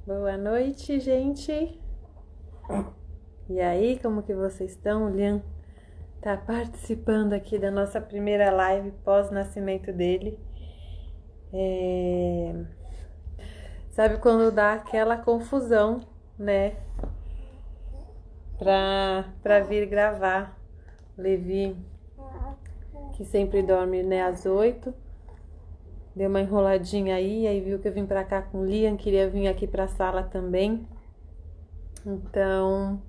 Boa noite, gente. E aí, como que vocês estão? O Liam tá participando aqui da nossa primeira live pós-nascimento dele. Sabe quando dá aquela confusão, né? Pra vir gravar. Levi, que sempre dorme, né, às 8. Deu uma enroladinha aí viu que eu vim pra cá com o Liam, queria vir aqui pra sala também. Então,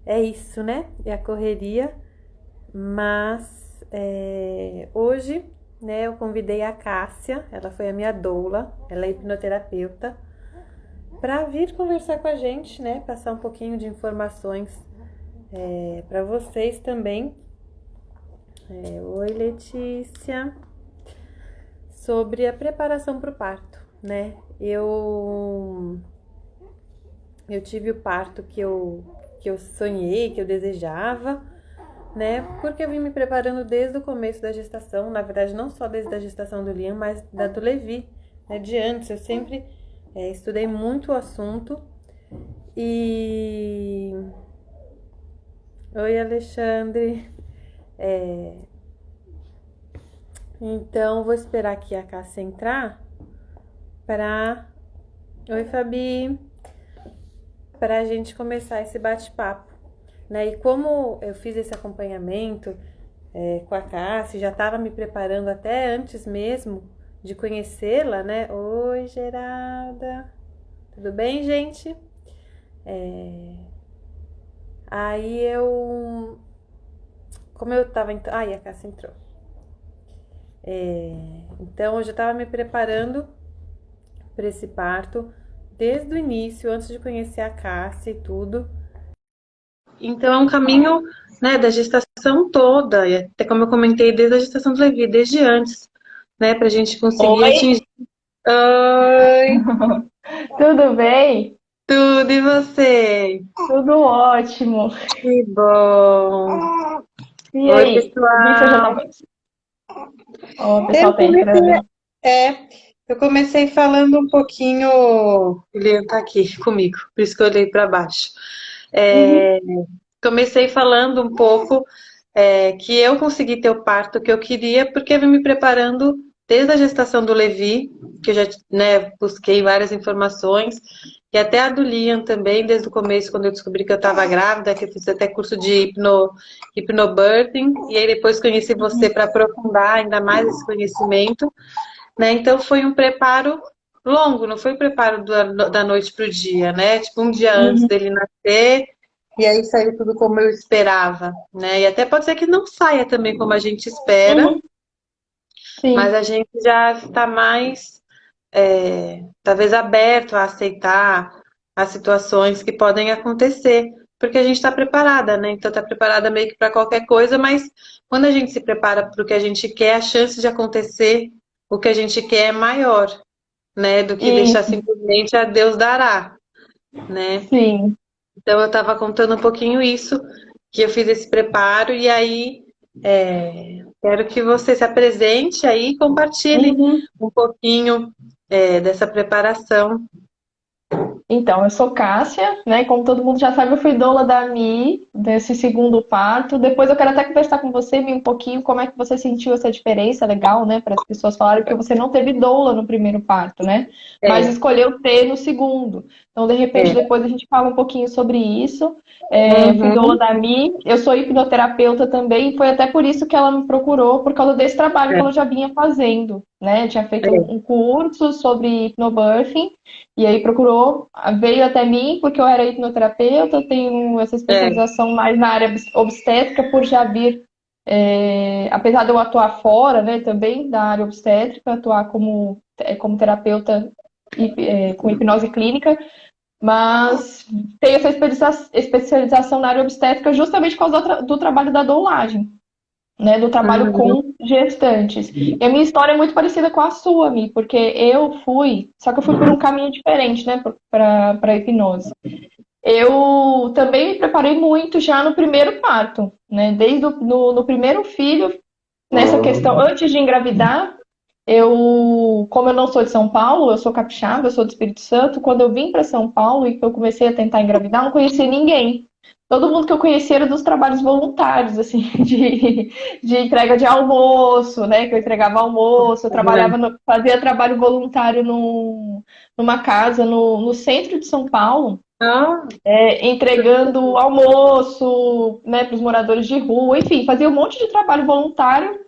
é isso, né? É a correria. Mas hoje, né, eu convidei a Cássia, ela foi a minha doula, ela é hipnoterapeuta, para vir conversar com a gente, né, passar um pouquinho de informações para vocês também. Oi, Letícia. Sobre a preparação para o parto, né? Eu tive o parto que eu sonhei, que eu desejava, né? Porque eu vim me preparando desde o começo da gestação, na verdade não só desde a gestação do Liam, mas da do Levi, né? De antes, eu sempre estudei muito o assunto e... Oi, Alexandre. Então, vou esperar aqui a Cássia entrar para... Oi, Fabi. Para a gente começar esse bate-papo, né? E como eu fiz esse acompanhamento com a Cássia, já estava me preparando até antes mesmo de conhecê-la, né? Oi, Geralda. Tudo bem, gente? Aí eu... Como eu tava... Ai, a Cássia entrou. Então, eu já estava me preparando para esse parto desde o início, antes de conhecer a Cássia e tudo. Então, é um caminho, né, da gestação toda, e até como eu comentei, desde a gestação do Levi, desde antes, né, para a gente conseguir Oi, atingir. Oi, tudo bem? tudo, e você? Tudo ótimo. Que bom. E Oi, aí? Eu vi que você já pessoal. estava. Ó, o Eu pessoal tá comecei, entrando aí. é, eu comecei falando um pouquinho, o Leandro tá aqui comigo, por isso que eu olhei para baixo. Uhum, É, comecei falando um pouco que eu consegui ter o parto que eu queria, porque eu vim me preparando desde a gestação do Levi, que eu já, né, busquei várias informações, e até a do Liam também, desde o começo, quando eu descobri que eu estava grávida, que eu fiz até curso de hipnobirthing, e aí depois conheci você uhum, para aprofundar ainda mais esse conhecimento, né? Então foi um preparo longo, não foi um preparo da noite para o dia, né? Tipo, um dia antes uhum, dele nascer, e aí saiu tudo como eu esperava, né? E até pode ser que não saia também como a gente espera, uhum. mas Sim, a gente já está mais, talvez, aberto a aceitar as situações que podem acontecer, porque a gente está preparada, né? Então está preparada meio que para qualquer coisa, mas quando a gente se prepara para o que a gente quer, a chance de acontecer o que a gente quer é maior, né? Do que deixar isso, simplesmente a Deus dará, né? sim. Então eu estava contando um pouquinho isso, que eu fiz esse preparo, e aí quero que você se apresente aí e compartilhe Uhum. um pouquinho dessa preparação. Então, eu sou Cássia, né? Como todo mundo já sabe, eu fui doula da Mi desse segundo parto. Depois eu quero até conversar com você, Mi, um pouquinho como é que você sentiu essa diferença legal, né? Para as pessoas falarem, porque você não teve doula no primeiro parto, né? Mas É, escolheu ter no segundo. Então, de repente, é. depois a gente fala um pouquinho sobre isso. Fui doula Uhum, da Mi, eu sou hipnoterapeuta também, e foi até por isso que ela me procurou, por causa desse trabalho que ela já vinha fazendo, né? Eu tinha feito é, um curso sobre hipnobirthing. E aí procurou, veio até mim porque eu era hipnoterapeuta, eu tenho essa é, especialização mais na área obstétrica por já vir, apesar de eu atuar fora, né, também da área obstétrica, atuar como terapeuta com hipnose clínica, mas tenho essa especialização na área obstétrica justamente por causa do trabalho da doulagem, né, do trabalho uhum, com gestantes. E a minha história é muito parecida com a sua, Mi, porque só que eu fui por um caminho diferente, né, para a hipnose. Eu também me preparei muito já no primeiro parto, né, desde no primeiro filho, nessa questão, antes de engravidar, como eu não sou de São Paulo, eu sou capixaba, eu sou do Espírito Santo, quando eu vim para São Paulo e que eu comecei a tentar engravidar, eu não conhecia ninguém. Todo mundo que eu conhecia era dos trabalhos voluntários, assim, de entrega de almoço, né? Que eu entregava almoço, eu trabalhava fazia trabalho voluntário numa casa no centro de São Paulo, Ah, entregando almoço, né, para os moradores de rua, enfim, fazia um monte de trabalho voluntário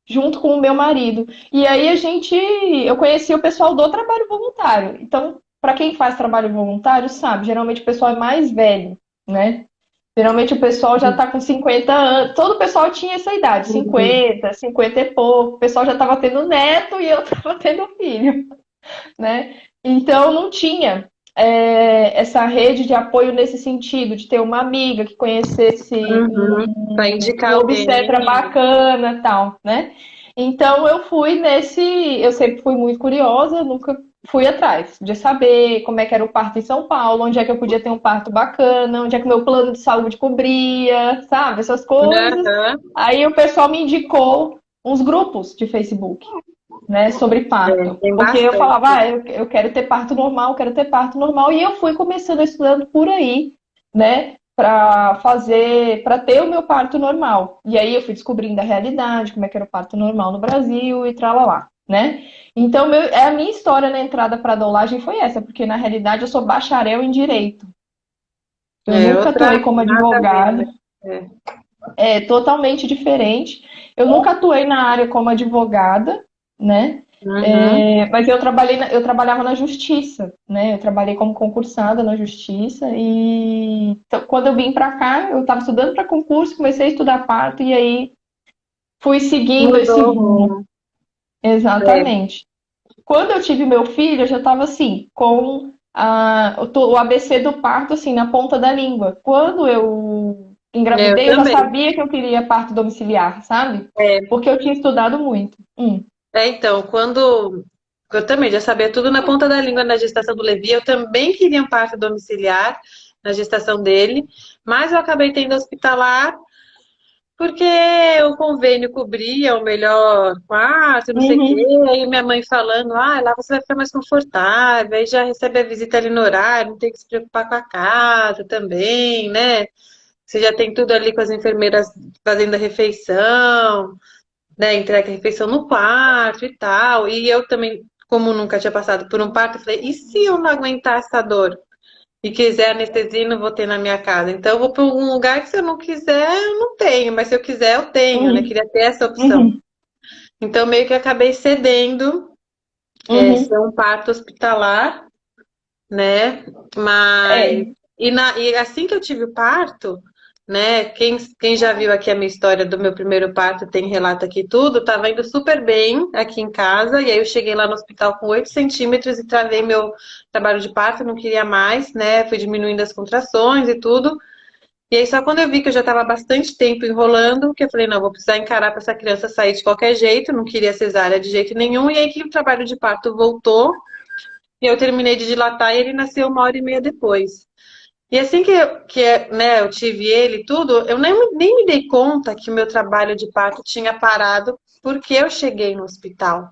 junto com o meu marido. E aí eu conheci o pessoal do trabalho voluntário. Então, para quem faz trabalho voluntário, sabe, geralmente o pessoal é mais velho, né? Geralmente o pessoal já está com 50 anos, todo o pessoal tinha essa idade, uhum. 50, 50 e pouco, o pessoal já estava tendo neto e eu estava tendo filho, né? Então não tinha essa rede de apoio nesse sentido, de ter uma amiga que conhecesse Uhum. Para indicar um alguém. obstetra bacana, tal, né? Então eu sempre fui muito curiosa, nunca fui atrás de saber como é que era o parto em São Paulo, onde é que eu podia ter um parto bacana, onde é que o meu plano de saúde cobria, sabe? Essas coisas. Aham. Aí o pessoal me indicou uns grupos de Facebook, né, sobre É, parto. tem Porque eu bastante. falava, eu quero ter parto normal, quero ter parto normal. E eu fui começando estudando por aí, né, para ter o meu parto normal. E aí eu fui descobrindo a realidade, como é que era o parto normal no Brasil e tralalá, né? Então, a minha história na entrada para a dolagem foi essa, porque na realidade eu sou bacharel em direito. Eu É nunca outra, atuei como nada a ver, advogada, né? É. é totalmente diferente. Eu nunca atuei na área como advogada, né? Uhum. Mas eu trabalhava na justiça, né? Eu trabalhei como concursada na justiça e então, quando eu vim para cá, eu estava estudando para concurso, comecei a estudar parto e aí fui seguindo esse Mudou o rumo. rumo. É. Exatamente. Quando eu tive meu filho, eu já estava assim, com o ABC do parto assim na ponta da língua. Quando eu Eu engravidei, eu já também. sabia que eu queria parto domiciliar, sabe? É. Porque eu tinha estudado muito. Então, quando eu também já sabia tudo na ponta da língua na gestação do Levi, eu também queria um parto domiciliar na gestação dele, mas eu acabei tendo hospitalar porque o convênio cobria o melhor quarto, não sei o quê. Uhum, Aí minha mãe falando, lá você vai ficar mais confortável, aí já recebe a visita ali no horário, não tem que se preocupar com a casa também, né? Você já tem tudo ali com as enfermeiras fazendo a refeição, né? Entrega a refeição no quarto e tal. E eu também, como nunca tinha passado por um parto, eu falei, e se eu não aguentar essa dor? E quiser anestesia, não vou ter na minha casa. Então, eu vou para algum lugar que se eu não quiser, eu não tenho. Mas se eu quiser, eu tenho, né? uhum, Queria ter essa opção. uhum, Então, meio que acabei cedendo, ser uhum. um parto hospitalar, né? Mas É. e assim que eu tive o parto, né? Quem já viu aqui a minha história do meu primeiro parto tem relato aqui tudo, tava indo super bem aqui em casa, e aí eu cheguei lá no hospital com 8 centímetros e travei meu trabalho de parto, não queria mais, né? Fui diminuindo as contrações e tudo. E aí só quando eu vi que eu já estava bastante tempo enrolando, que eu falei, não, vou precisar encarar para essa criança sair de qualquer jeito, não queria cesárea de jeito nenhum, e aí que o trabalho de parto voltou. E eu terminei de dilatar e ele nasceu 1 hora e meia depois. E assim né, eu tive ele e tudo, eu nem me dei conta que o meu trabalho de parto tinha parado porque eu cheguei no hospital,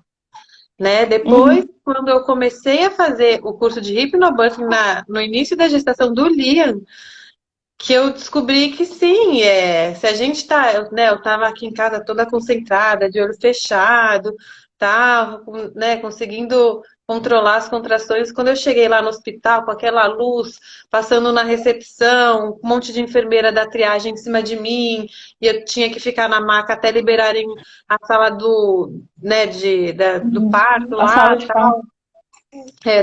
né? Depois, Uhum, quando eu comecei a fazer o curso de hipnobirthing no início da gestação do Liam, que eu descobri que sim, se a gente tá, né, eu tava aqui em casa toda concentrada, de olho fechado, tava, né, conseguindo controlar as contrações. Quando eu cheguei lá no hospital, com aquela luz passando na recepção, um monte de enfermeira da triagem em cima de mim, e eu tinha que ficar na maca até liberarem a sala né, do uhum. parto A lá, sala de parto.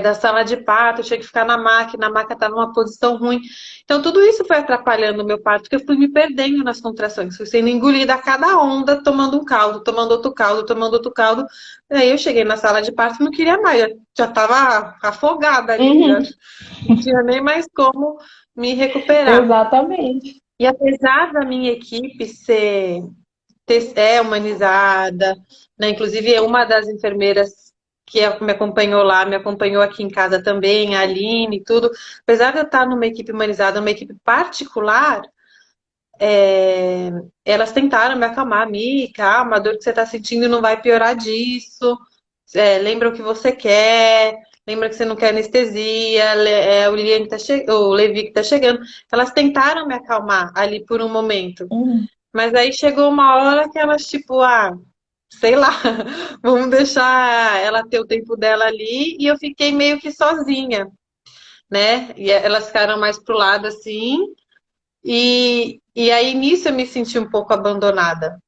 da sala de parto, eu tinha que ficar na máquina, a maca estava numa posição ruim. Então, tudo isso foi atrapalhando o meu parto, porque eu fui me perdendo nas contrações, fui sendo engolida a cada onda, tomando um caldo, tomando outro caldo, tomando outro caldo. E aí eu cheguei na sala de parto e não queria mais, eu já estava afogada ali, já Uhum, não tinha nem mais como me recuperar. exatamente. E apesar da minha equipe ser humanizada, né? Inclusive, uma das enfermeiras me acompanhou lá, me acompanhou aqui em casa também, a Aline e tudo. Apesar de eu estar numa equipe humanizada, numa equipe particular, elas tentaram me acalmar, calma, a dor que você está sentindo não vai piorar disso, lembra o que você quer, lembra que você não quer anestesia, o Levi que tá chegando. Elas tentaram me acalmar ali por um momento. Uhum. Mas aí chegou uma hora que elas, tipo, sei lá, vamos deixar ela ter o tempo dela ali, e eu fiquei meio que sozinha, né? E elas ficaram mais pro lado assim, e aí nisso eu me senti um pouco abandonada,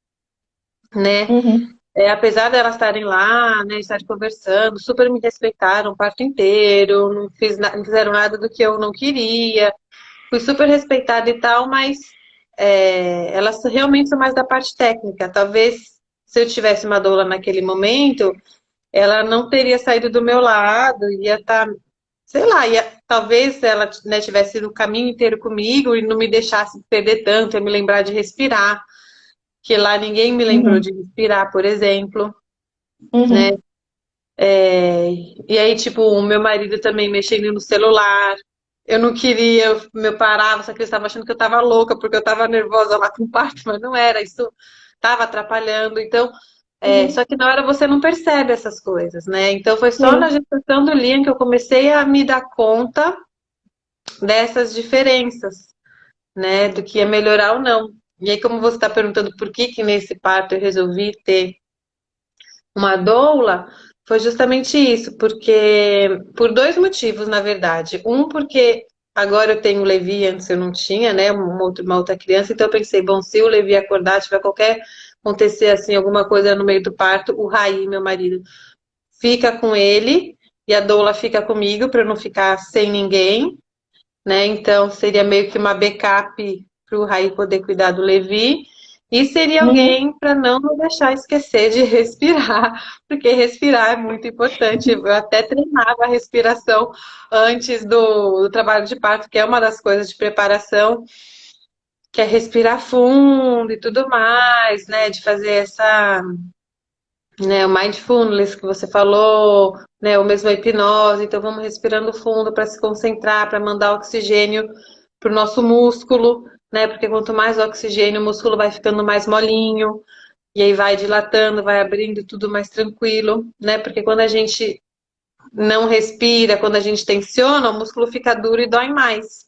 né? Uhum. Apesar de elas estarem lá, né, estarem conversando, super me respeitaram o parto inteiro, não fizeram nada do que eu não queria, fui super respeitada e tal, mas elas realmente são mais da parte técnica. Talvez se eu tivesse uma doula naquele momento, ela não teria saído do meu lado, ia estar, sei lá, talvez ela, né, tivesse ido o caminho inteiro comigo e não me deixasse perder tanto, ia me lembrar de respirar, que lá ninguém me lembrou Uhum. de respirar, por exemplo, né? Uhum. E aí, tipo, o meu marido também mexendo no celular. Eu não queria, eu parava, só que eles estavam achando que eu tava louca, porque eu tava nervosa lá com o parto, mas não era, isso tava atrapalhando. Então, Uhum. só que na hora você não percebe essas coisas, né? Então foi só na Sim. gestação do Liam que eu comecei a me dar conta dessas diferenças, né? Do que ia melhorar ou não. E aí, como você está perguntando por que que nesse parto eu resolvi ter uma doula, foi justamente isso, porque por dois motivos, na verdade. Um, porque agora eu tenho o Levi, antes eu não tinha, né? Uma outra criança, então eu pensei, bom, se o Levi acordar, tiver qualquer acontecer assim, alguma coisa no meio do parto, o Raí, meu marido, fica com ele e a doula fica comigo para eu não ficar sem ninguém, né? Então seria meio que uma backup para o Raí poder cuidar do Levi. E seria Uhum. alguém para não me deixar esquecer de respirar, porque respirar é muito importante. Eu até treinava a respiração antes do trabalho de parto, que é uma das coisas de preparação, que é respirar fundo e tudo mais, né? De fazer o mindfulness que você falou, né? Ou mesmo a hipnose. Então vamos respirando fundo para se concentrar, para mandar oxigênio para o nosso músculo, né? Porque quanto mais oxigênio, o músculo vai ficando mais molinho, e aí vai dilatando, vai abrindo tudo mais tranquilo, né? Porque quando a gente não respira, quando a gente tensiona, o músculo fica duro e dói mais,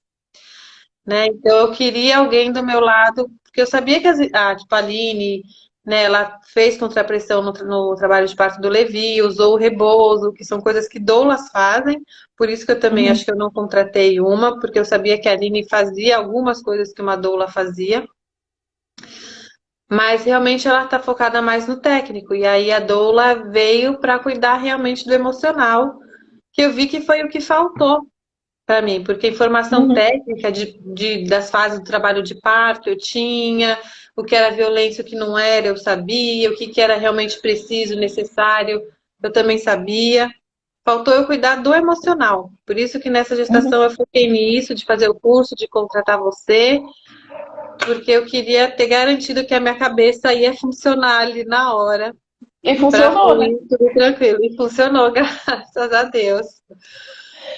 né? Então eu queria alguém do meu lado, porque eu sabia que tipo, a Aline, né, ela fez contrapressão no trabalho de parto do Levi, usou o rebozo, que são coisas que doulas fazem, por isso que eu também Uhum. acho que eu não contratei uma, porque eu sabia que a Aline fazia algumas coisas que uma doula fazia, mas realmente ela está focada mais no técnico, e aí a doula veio para cuidar realmente do emocional, que eu vi que foi o que faltou para mim, porque informação Uhum. técnica das fases do trabalho de parto eu tinha, o que era violência, o que não era, eu sabia, o que, que era realmente preciso, necessário, eu também sabia. Faltou eu cuidar do emocional. Por isso que nessa Uhum. gestação eu foquei nisso, de fazer o curso, de contratar você, porque eu queria ter garantido que a minha cabeça ia funcionar ali na hora, E para funcionou, né? fluir tudo tranquilo. E funcionou, graças a Deus.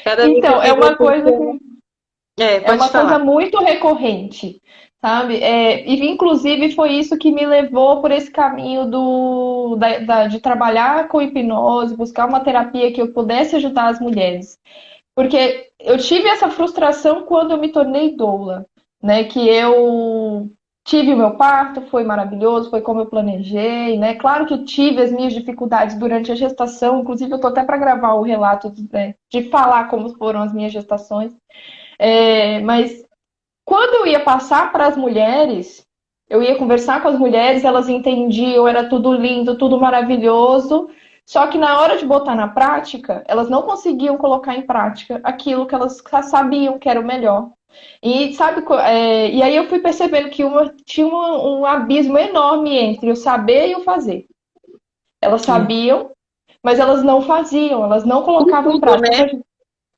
Cada vez que eu Então, é fiz uma o coisa curso. que é Pode uma coisa falar. muito recorrente, sabe? E inclusive foi isso que me levou por esse caminho de trabalhar com hipnose, buscar uma terapia que eu pudesse ajudar as mulheres. Porque eu tive essa frustração quando eu me tornei doula, né? Que eu tive o meu parto, foi maravilhoso, foi como eu planejei, né? Claro que eu tive as minhas dificuldades durante a gestação, inclusive eu tô até para gravar o relato, né, de falar como foram as minhas gestações. Mas quando eu ia passar para as mulheres, eu ia conversar com as mulheres, elas entendiam, era tudo lindo, tudo maravilhoso. Só que na hora de botar na prática, elas não conseguiam colocar em prática aquilo que elas sabiam que era o melhor. E sabe, e aí eu fui percebendo que tinha um abismo enorme entre o saber e o fazer. Elas sabiam, mas elas não faziam, elas não Com colocavam em tudo, prática. né?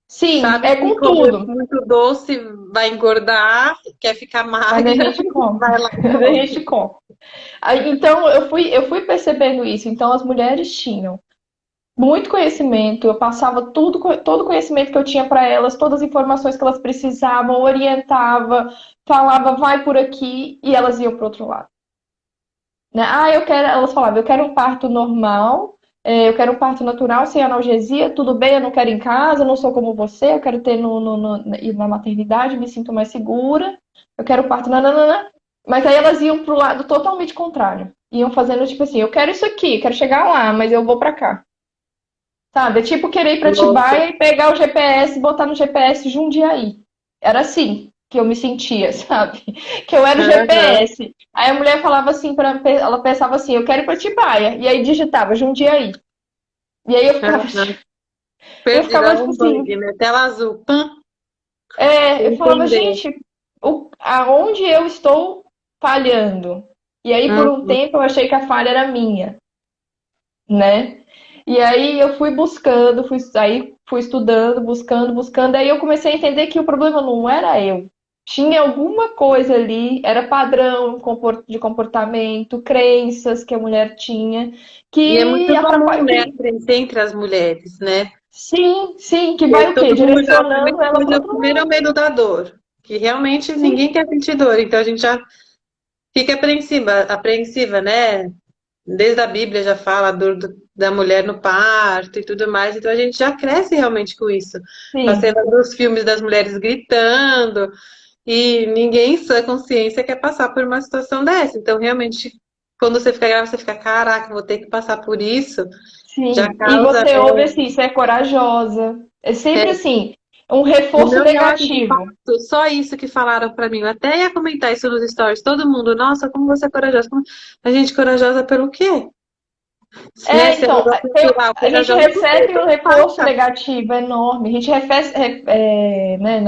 Sim, Sabe é que com comer tudo. muito doce vai engordar, quer ficar Mas a magra, gente come. vai lá e Mas a gente come. come. Aí, então, eu fui percebendo isso. Então, as mulheres tinham muito conhecimento, eu passava todo o conhecimento que eu tinha para elas, todas as informações que elas precisavam, orientava, falava, vai por aqui, e elas iam para o outro lado. Né? Elas falavam, eu quero um parto normal, eu quero um parto natural, sem analgesia, tudo bem, eu não quero em casa, eu não sou como você, eu quero ter ir na maternidade, me sinto mais segura, eu quero parto, nananana. Mas aí elas iam pro lado totalmente contrário. Iam fazendo tipo assim, eu quero isso aqui, quero chegar lá, mas eu vou pra cá. Sabe? É tipo querer ir pra Nossa. Atibaia e pegar o GPS e botar no GPS Jundiaí. Era assim que eu me sentia, sabe? Que eu era o Aham, GPS. Aí a mulher falava assim, ela pensava assim, eu quero ir pra Atibaia. E aí digitava Jundiaí. E aí aham. eu ficava Perdida, tipo um bug, assim, né? Tela azul. Pã, eu falava, entender. gente, aonde eu estou falhando? E aí por um Uhum. tempo eu achei que a falha era minha, né? E aí eu fui buscando, fui estudando, buscando, aí eu comecei a entender que o problema não era eu. Tinha alguma coisa ali, era padrão de comportamento, crenças que a mulher tinha, E é que muito comum, atrapalha, né, que aprender entre as mulheres, né? sim, sim, que vai Porque o quê? todo mundo já, a Direcionando primeira ela coisa, para o outro primeiro é o lado. medo da dor, que realmente Sim, ninguém quer sentir dor, então a gente já fica apreensiva, né? Desde a Bíblia já fala a dor da mulher no parto e tudo mais, então a gente já cresce realmente com isso. Com a sim. cena dos filmes das mulheres gritando, e ninguém em sã consciência quer passar por uma situação dessa. Então, realmente, quando você fica grávida, você fica, caraca, vou ter que passar por isso. Já Sim, e causa, você ouve assim, você é corajosa. É sempre é, assim, um e reforço não, e eu acho de negativo. fato, só isso que falaram pra mim. Eu até ia comentar isso nos stories. Todo mundo, nossa, como você é corajosa. A gente corajosa pelo quê? Né? Se é Então, negócio natural, a gente corajosa porque recebe um reforço passa. negativo enorme. A gente né,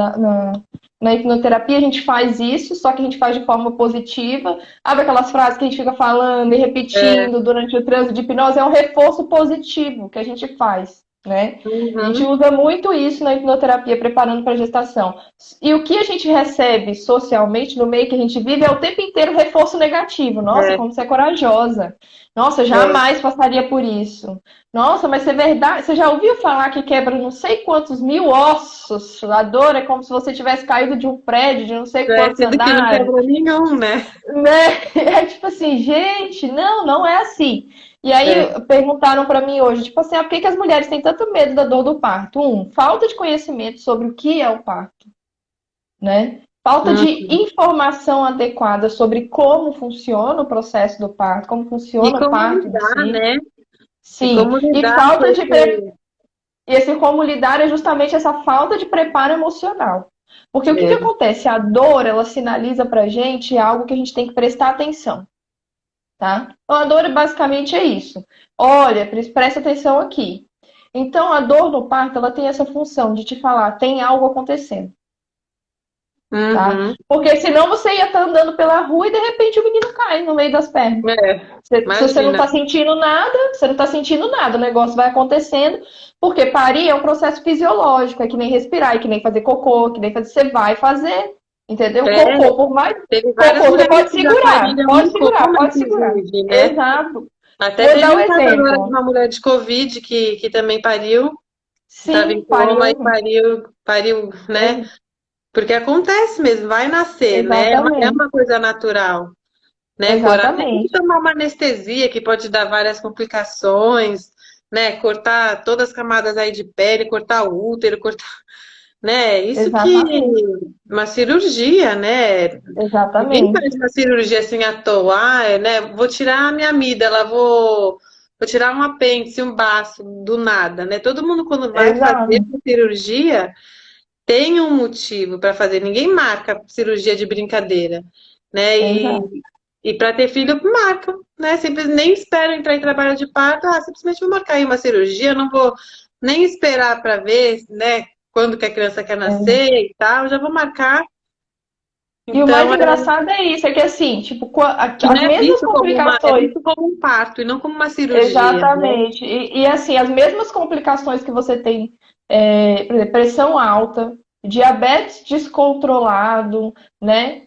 na hipnoterapia a gente faz isso, só que a gente faz de forma positiva. Abre aquelas frases que a gente fica falando e É, repetindo durante o trânsito de hipnose, é um reforço positivo que a gente faz, né? A gente uhum, usa muito isso na hipnoterapia, preparando para a gestação. E o que a gente recebe socialmente, no meio que a gente vive, é o tempo inteiro reforço negativo. Nossa, é, como você é corajosa. Nossa, é. jamais passaria por isso. Nossa, mas é verdade. Você já ouviu falar que quebra não sei quantos mil ossos? A dor é como se você tivesse caído de um prédio de não sei É, quantos sendo que não andares, quebra nenhum, né? né? É tipo assim, gente, não, não é assim. E É. aí perguntaram pra mim hoje, tipo assim, por que que as mulheres têm tanto medo da dor do parto? Falta de conhecimento sobre o que é o parto, né? Falta de Uhum. informação adequada sobre como funciona o processo do parto, como E funciona o como parto em lidar, si. né? E Sim, como e lidar com falta de esse. e esse como lidar é justamente essa falta de preparo emocional. Porque o que que É. acontece? A dor, ela sinaliza pra gente algo que a gente tem que prestar atenção, tá? Então a dor basicamente é isso. Olha, presta atenção aqui. Então a dor no parto, ela tem essa função de te falar, tem algo acontecendo, tá? Uhum. Porque senão você ia estar andando pela rua e de repente o menino cai no meio das pernas. É. Se você não Imagina. está sentindo nada, você não está sentindo nada, o negócio vai acontecendo, porque parir é um processo fisiológico, é que nem respirar, é que nem fazer cocô, que nem fazer, você vai fazer, entendeu? É, Cocô, por mais teve várias cocô, você mulheres pode que já segurar, pariram pode em segurar, coma, pode segurar. inclusive, né? Exato. Até Vou teve dar um um caso agora de exemplo. uma mulher de Covid que também pariu, estava em Sim, coma e pariu. pariu, né? Porque acontece mesmo, vai nascer, né? Não é Exatamente. uma coisa natural, né? Até tem que Exatamente. tomar uma anestesia que pode dar várias complicações, né? Cortar todas as camadas aí de pele, cortar o útero, cortar, né? Isso que Exatamente. uma cirurgia, né? Ninguém faz Exatamente. uma cirurgia assim à toa, né? Vou tirar a minha amígdala, vou tirar um apêndice, um baço, do nada, né? Todo mundo quando vai fazer Exato. uma cirurgia tem um motivo para fazer. Ninguém marca cirurgia de brincadeira, né? Exato. E para ter filho, marca, né? Simplesmente nem espero entrar em trabalho de parto, simplesmente vou marcar aí uma cirurgia, não vou nem esperar para ver, né? Quando que a criança quer nascer e tal, já vou marcar. E o mais Então, engraçado é isso, é que assim, tipo, que não as é mesmas visto como é complicações, visto como um parto e não como uma cirurgia, né? exatamente, assim, as mesmas complicações que você tem, por exemplo, pressão alta, diabetes descontrolado, né,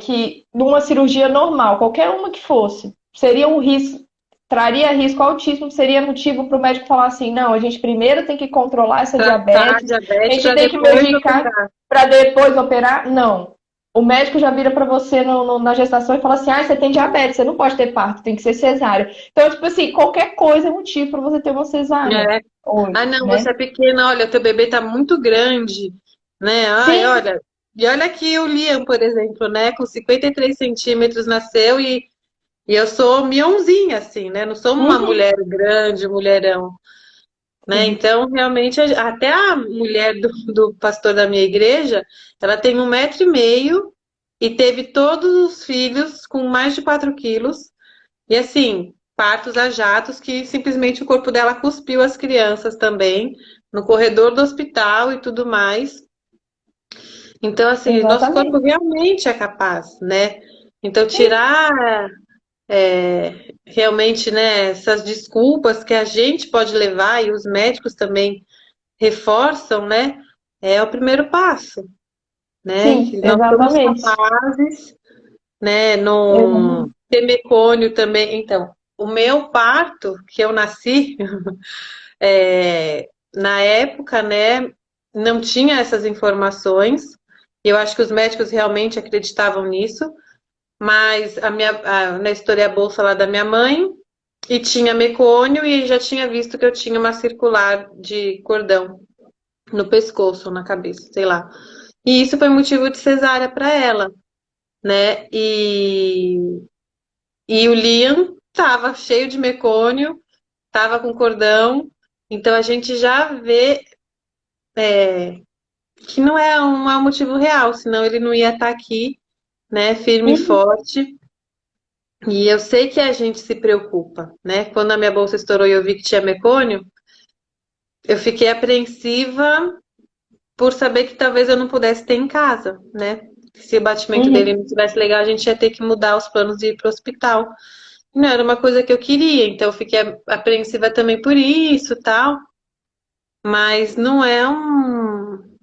que numa cirurgia normal, qualquer uma que fosse, seria um risco, traria risco altíssimo, seria motivo para o médico falar assim, não, a gente primeiro tem que controlar essa Tratar a diabetes, a diabetes gente para tem que depois medicar operar. para depois operar? Não. o médico já vira para você na gestação e fala assim, ah, você tem diabetes, você não pode ter parto, tem que ser cesárea. Então, tipo assim, qualquer coisa é motivo para você ter uma cesárea É. Ah, hoje, não, você né? é pequena, olha, teu bebê tá muito grande, né? Ai, Sim, olha, e olha aqui o Liam, por exemplo, né? Com 53 centímetros nasceu e eu sou mionzinha, assim, né? Não sou uma uhum, mulher grande, mulherão, né? sim, Então, realmente, até a mulher do pastor da minha igreja, ela tem 1,5 m e teve todos os filhos com mais de 4 quilos. E assim, partos a jatos que simplesmente o corpo dela cuspiu as crianças também, no corredor do hospital e tudo mais. Então, assim, nosso corpo exatamente. realmente é capaz, né? Então, tirar realmente, né, essas desculpas que a gente pode levar e os médicos também reforçam, né? É o primeiro passo, né? Sim, Que nós somos exatamente. capazes, né? Não Exatamente. ter mecônio também. Então, o meu parto, que eu nasci, na época, né, não tinha essas informações. Eu acho que os médicos realmente acreditavam nisso, mas na história bolsa lá da minha mãe, e tinha mecônio e já tinha visto que eu tinha uma circular de cordão no pescoço, na cabeça, sei lá. E isso foi motivo de cesárea para ela, né? E o Liam tava cheio de mecônio, tava com cordão, então a gente já vê que não é um motivo real, senão ele não ia estar aqui, né, firme e Uhum. forte. E eu sei que a gente se preocupa, né? Quando a minha bolsa estourou e eu vi que tinha mecônio, eu fiquei apreensiva por saber que talvez eu não pudesse ter em casa, né? Se o batimento dele Uhum. não estivesse legal, a gente ia ter que mudar os planos de ir para o hospital. Não era uma coisa que eu queria, então eu fiquei apreensiva também por isso, tal. Mas não é um.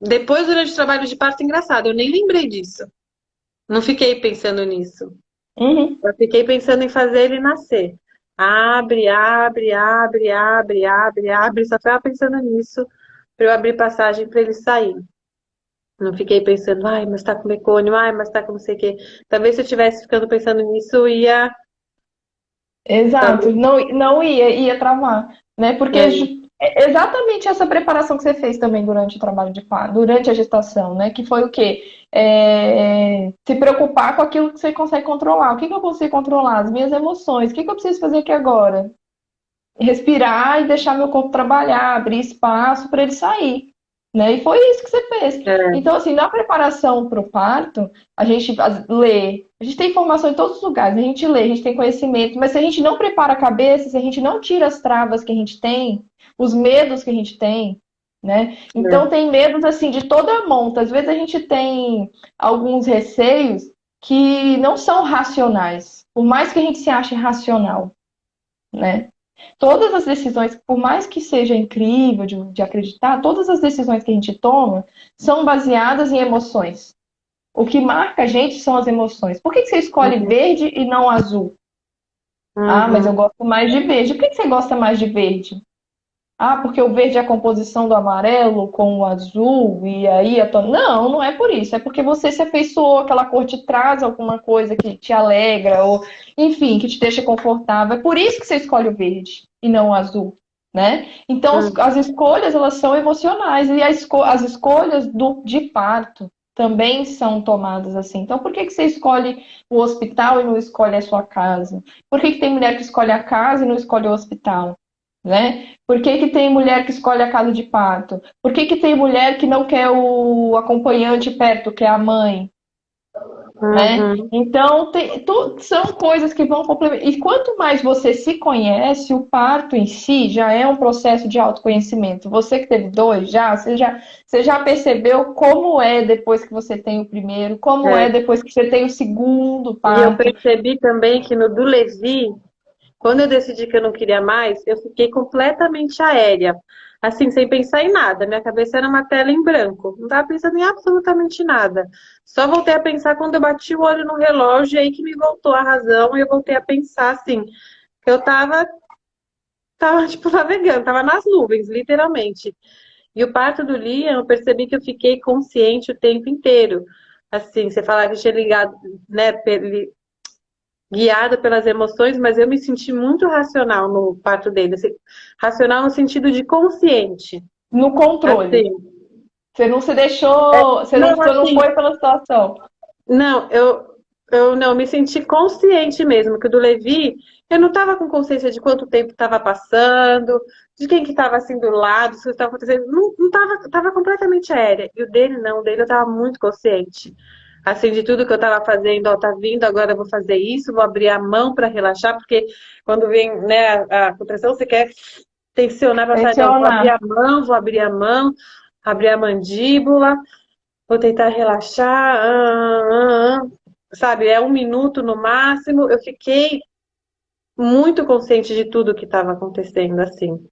Depois, durante o trabalho de parto, engraçado, eu nem lembrei disso. Não fiquei pensando nisso. Uhum. Eu fiquei pensando em fazer ele nascer. Abre, abre, abre, abre, abre, abre. Só estava pensando nisso para eu abrir passagem para ele sair. Não fiquei pensando, ai, mas tá com mecônio, ai, mas tá com não sei o quê. Talvez se eu tivesse ficando pensando nisso, ia. Exato, Talvez. não ia travar, né? Porque É, é exatamente essa preparação que você fez também durante o trabalho de parto, durante a gestação, né? Que foi o quê? Se preocupar com aquilo que você consegue controlar. O que que eu consigo controlar? As minhas emoções. O que que eu preciso fazer aqui agora? Respirar e deixar meu corpo trabalhar, abrir espaço para ele sair, né? E foi isso que você fez. é, Então, assim, na preparação para o parto, a gente lê, a gente tem informação em todos os lugares, a gente lê, a gente tem conhecimento, mas se a gente não prepara a cabeça, se a gente não tira as travas que a gente tem, os medos que a gente tem, né? Então, é. tem medos, assim, de toda a monta. Às vezes a gente tem alguns receios que não são racionais, por mais que a gente se ache racional, né? Todas as decisões, por mais que seja incrível de acreditar, todas as decisões que a gente toma são baseadas em emoções. O que marca a gente são as emoções. Por que que você escolhe Uhum, verde e não azul? Ah, mas eu uhum. gosto mais de verde. Por que que você gosta mais de verde? Ah, porque o verde é a composição do amarelo com o azul, e aí a tua. Não, não é por isso. É porque você se afeiçoou, aquela cor te traz alguma coisa que te alegra, ou enfim, que te deixa confortável. É por isso que você escolhe o verde e não o azul, né? Então, Hum. as escolhas, elas são emocionais, e as escolhas de parto também são tomadas assim. Então, por que que você escolhe o hospital e não escolhe a sua casa? Por que que tem mulher que escolhe a casa e não escolhe o hospital? Né? Por que que tem mulher que escolhe a casa de parto? Por que que tem mulher que não quer o acompanhante perto, que é a mãe, né? Uhum. Então, são coisas que vão complementar. E quanto mais você se conhece, o parto em si já é um processo de autoconhecimento. Você que teve dois já, você já percebeu como é depois que você tem o primeiro, como é É. depois que você tem o segundo E eu parto. percebi também que no do Levi, quando eu decidi que eu não queria mais, eu fiquei completamente aérea. Assim, sem pensar em nada. Minha cabeça era uma tela em branco. Não estava pensando em absolutamente nada. Só voltei a pensar quando eu bati o olho no relógio, e aí que me voltou a razão, e eu voltei a pensar assim, que eu tava tipo navegando, tava nas nuvens, literalmente. E o parto do Liam, eu percebi que eu fiquei consciente o tempo inteiro. assim, você falava que tinha ligado, né, guiada pelas emoções, mas eu me senti muito racional no parto dele, assim, racional no sentido de consciente, No controle. assim. Você não se deixou, Não, você não assim, foi pela situação. não, eu não me senti consciente mesmo, que o do Levi, eu não estava com consciência de quanto tempo estava passando, de quem que estava assim do lado, se estava acontecendo, não tava completamente aérea. E o dele não, o dele eu estava muito consciente. Assim, de tudo que eu estava fazendo, ó, tá vindo, agora eu vou fazer isso, vou abrir a mão para relaxar, porque quando vem, né, a contração, você quer tensionar para falar, não, Tensionar. abrir a mandíbula, vou tentar relaxar, sabe? É 1 minuto no máximo. Eu fiquei muito consciente de tudo que estava acontecendo, assim,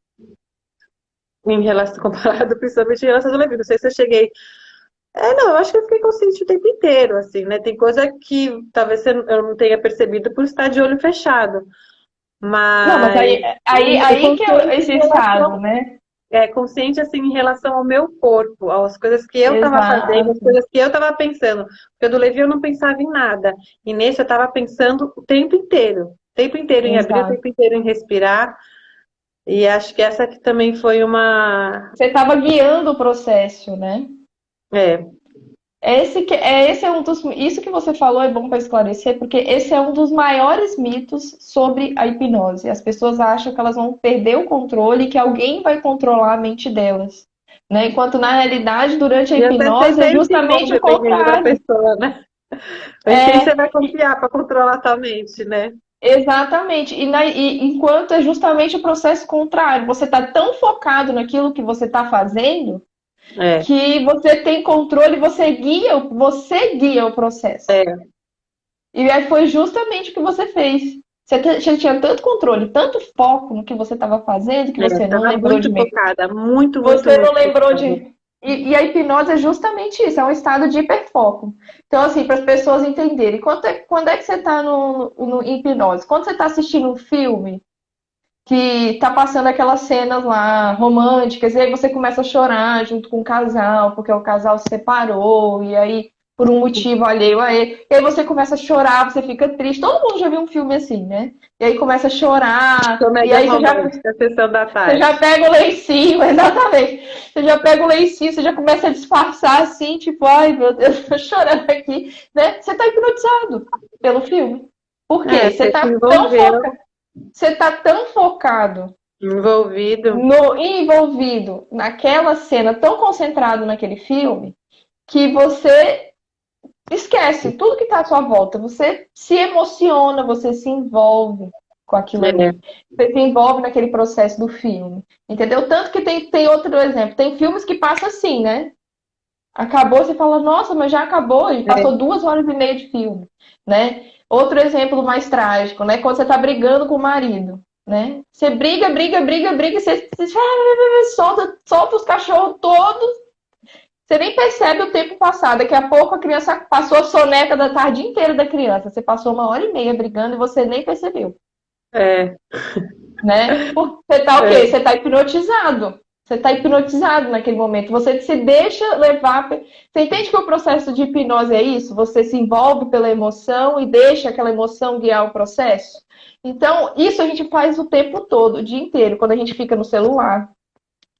em relação, comparado principalmente em relação ao Levi. Não sei se eu cheguei. Não, eu acho que eu fiquei consciente o tempo inteiro, assim, né? Tem coisa que talvez eu não tenha percebido por estar de olho fechado, Não, mas mas aí que é consciente esse em estado, relação, né? consciente assim em relação ao meu corpo, às coisas que eu estava fazendo, às Exato, coisas que eu estava pensando. Porque o do Levi eu não pensava em nada. E nesse eu estava pensando o tempo inteiro. O tempo inteiro em abrir, o exato. tempo inteiro em respirar. E acho que essa aqui também foi uma. Você estava guiando o processo, né? É, Esse é um dos, isso que você falou é bom para esclarecer, porque esse é um dos maiores mitos sobre a hipnose. As pessoas acham que elas vão perder o controle e que alguém vai controlar a mente delas, né? Enquanto na realidade, durante a e até sei hipnose é bem que bom, justamente o dependendo da contrário. pessoa, né? Em quem você É, vai confiar para controlar a tua mente, né? exatamente. E enquanto é justamente o processo contrário, você está tão focado naquilo que você está fazendo É, que você tem controle, você guia o processo. é, E aí foi justamente o que você fez. Você tinha tanto controle, tanto foco no que você estava fazendo, que você não Tava lembrou de muito mim. focada, muito, muito, Você não muito lembrou focada. de. E a hipnose é justamente isso, é um estado de hiperfoco. Então, assim, para as pessoas entenderem, quando é que você está em hipnose? Quando você está assistindo um filme que tá passando aquelas cenas lá românticas, e aí você começa a chorar junto com o casal, porque o casal se separou, e aí por um motivo alheio a ele. E aí você começa a chorar, você fica triste. Todo mundo já viu um filme assim, né? E aí começa a chorar, e Comédia aí romântica, sessão da você já tarde. pega o lencinho, exatamente. Você já pega o lencinho, você já começa a disfarçar assim, tipo, ai meu Deus, tô chorando aqui, né? Você tá hipnotizado pelo filme. Por quê? Você se envolveu, Você tá tão focado envolvido. no envolvido naquela cena, tão concentrado naquele filme, que você esquece tudo que está à sua volta. Você se emociona, você se envolve com aquilo É, ali. Você se envolve naquele processo do filme. Entendeu? Tanto que tem outro exemplo. Tem filmes que passam assim, né? Acabou, você fala, nossa, mas já acabou, e é, passou 2 horas e meia de filme, né? Outro exemplo mais trágico, né? Quando você tá brigando com o marido, né? Você briga, briga, briga, briga, você solta os cachorros todos, você nem percebe o tempo passar. Daqui a pouco a criança passou a soneca da tarde inteira da criança. Você passou 1 hora e meia brigando e você nem percebeu, é, né? Porque você tá o quê? é, Você tá hipnotizado. Você tá hipnotizado naquele momento. Você se deixa levar. Você entende que o processo de hipnose é isso? Você se envolve pela emoção e deixa aquela emoção guiar o processo? Então, isso a gente faz o tempo todo, o dia inteiro, quando a gente fica no celular,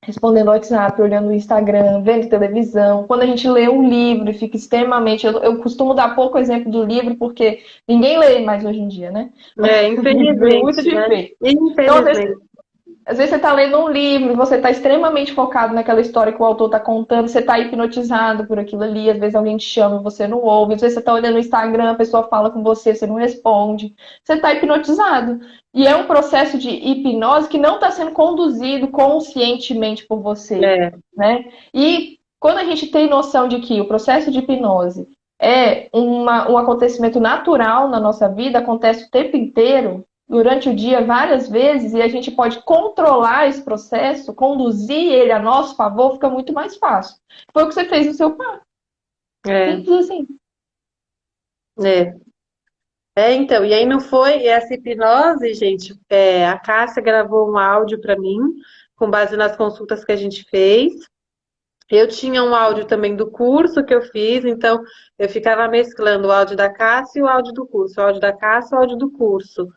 respondendo WhatsApp, olhando o Instagram, vendo televisão, quando a gente lê um livro e fica extremamente. Eu costumo dar pouco exemplo do livro, porque ninguém lê mais hoje em dia, né? Livro é muito infelizmente, né? difícil. Então, Infelizmente. às vezes você está lendo um livro, você está extremamente focado naquela história que o autor está contando, você está hipnotizado por aquilo ali, às vezes alguém te chama, você não ouve, às vezes você está olhando no Instagram, a pessoa fala com você, você não responde, você está hipnotizado. E é um processo de hipnose que não está sendo conduzido conscientemente por você, É, né? E quando a gente tem noção de que o processo de hipnose é um acontecimento natural na nossa vida, acontece o tempo inteiro, durante o dia várias vezes e a gente pode controlar esse processo, conduzir ele a nosso favor, fica muito mais fácil. Foi o que você fez no seu parto. é, Simples assim. é. Então, e aí não foi essa hipnose, gente. A Cássia gravou um áudio para mim, com base nas consultas que a gente fez. Eu tinha um áudio também do curso que eu fiz, então eu ficava mesclando o áudio da Cássia e o áudio do curso, o áudio da Cássia e o áudio do curso.